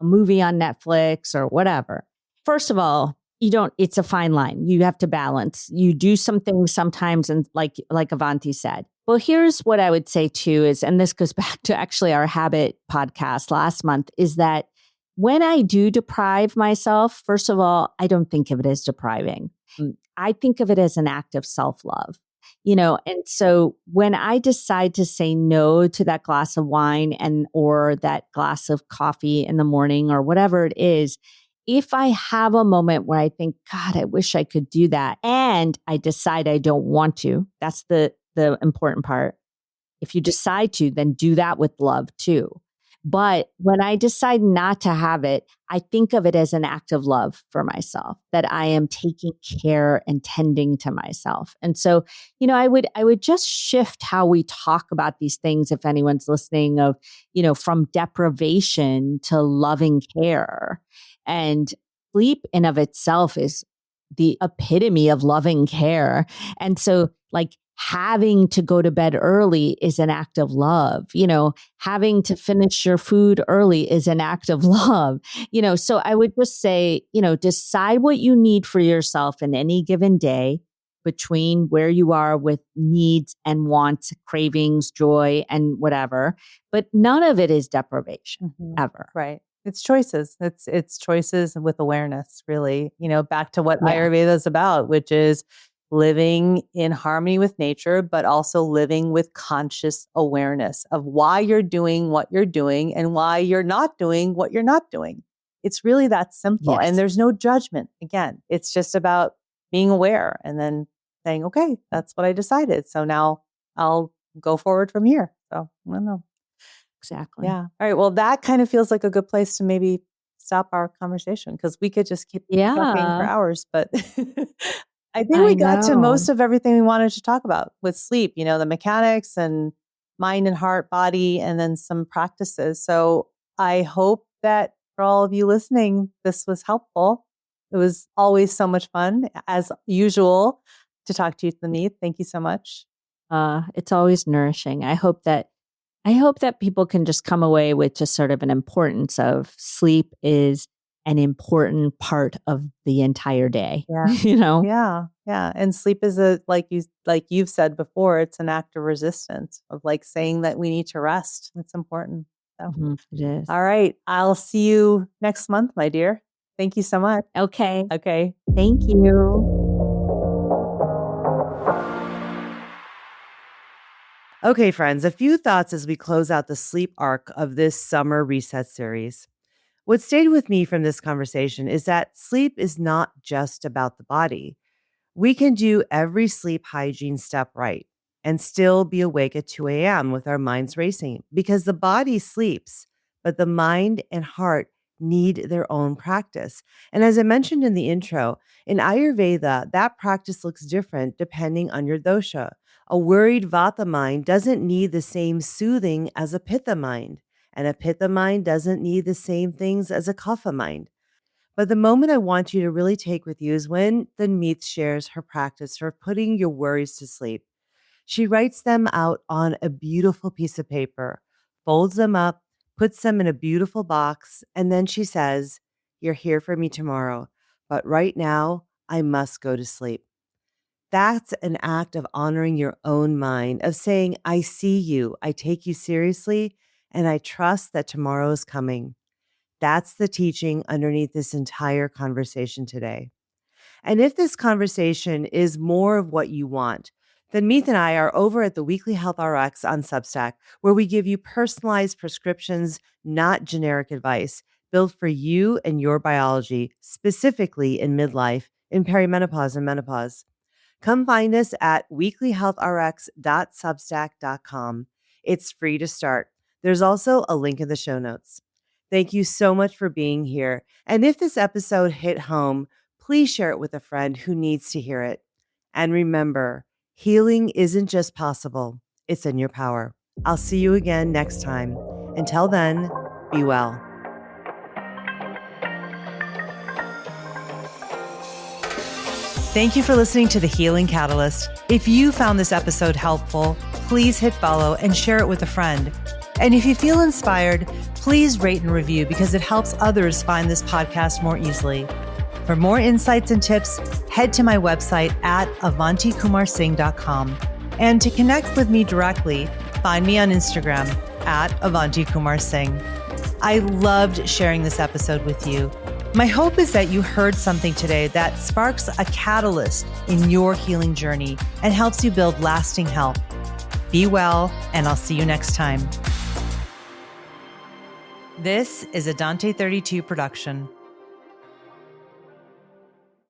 a movie on Netflix or whatever. First of all, it's a fine line. You have to balance. You do some things sometimes, and like Avanti said. Well, here's what I would say too is, and this goes back to actually our habit podcast last month, is that when I do deprive myself, first of all, I don't think of it as depriving. I think of it as an act of self-love. And so when I decide to say no to that glass of wine or that glass of coffee in the morning or whatever it is, if I have a moment where I think, God, I wish I could do that, and I decide I don't want to, that's the important part. If you decide to, then do that with love too. But when I decide not to have it, I think of it as an act of love for myself, that I am taking care and tending to myself. And so, I would just shift how we talk about these things, if anyone's listening, of, from deprivation to loving care. And sleep in of itself is the epitome of loving care. And so, like, having to go to bed early is an act of love. Having to finish your food early is an act of love. So I would just say, decide what you need for yourself in any given day, between where you are with needs and wants, cravings, joy, and whatever. But none of it is deprivation ever. Right. It's choices. It's choices with awareness, really, back to what Ayurveda is about, which is living in harmony with nature, but also living with conscious awareness of why you're doing what you're doing and why you're not doing what you're not doing. It's really that simple. Yes. And there's no judgment. Again, it's just about being aware and then saying, okay, that's what I decided. So now I'll go forward from here. So I don't know. Exactly. Yeah. All right. Well, that kind of feels like a good place to maybe stop our conversation, because we could just keep talking for hours, but I think we got to most of everything we wanted to talk about with sleep, the mechanics and mind and heart, body, and then some practices. So I hope that for all of you listening, this was helpful. It was always so much fun, as usual, to talk to you, Tanmeet. Thank you so much. It's always nourishing. I hope that people can just come away with just sort of an importance of sleep is an important part of the entire day. Yeah. Yeah. And sleep is like you've said before, it's an act of resistance, of like saying that we need to rest. It's important. So it is. All right. I'll see you next month, my dear. Thank you so much. Okay. Thank you. Okay, friends, a few thoughts as we close out the sleep arc of this summer reset series. What stayed with me from this conversation is that sleep is not just about the body. We can do every sleep hygiene step right and still be awake at 2 a.m. with our minds racing, because the body sleeps, but the mind and heart need their own practice. And as I mentioned in the intro, in Ayurveda, that practice looks different depending on your dosha. A worried Vata mind doesn't need the same soothing as a Pitta mind, and a Pitta mind doesn't need the same things as a Kapha mind. But the moment I want you to really take with you is when Tanmeet shares her practice for putting your worries to sleep. She writes them out on a beautiful piece of paper, folds them up, puts them in a beautiful box, and then she says, "You're here for me tomorrow, but right now I must go to sleep." That's an act of honoring your own mind, of saying, "I see you, I take you seriously, and I trust that tomorrow is coming." That's the teaching underneath this entire conversation today. And if this conversation is more of what you want, then Meeth and I are over at the Weekly Health RX on Substack, where we give you personalized prescriptions, not generic advice, built for you and your biology, specifically in midlife, in perimenopause and menopause. Come find us at weeklyhealthrx.substack.com. It's free to start. There's also a link in the show notes. Thank you so much for being here. And if this episode hit home, please share it with a friend who needs to hear it. And remember, healing isn't just possible, it's in your power. I'll see you again next time. Until then, be well. Thank you for listening to The Healing Catalyst. If you found this episode helpful, please hit follow and share it with a friend. And if you feel inspired, please rate and review, because it helps others find this podcast more easily. For more insights and tips, head to my website at avantikumarsingh.com. And to connect with me directly, find me on Instagram at avantikumarsingh. I loved sharing this episode with you. My hope is that you heard something today that sparks a catalyst in your healing journey and helps you build lasting health. Be well, and I'll see you next time. This is a Dante 32 production.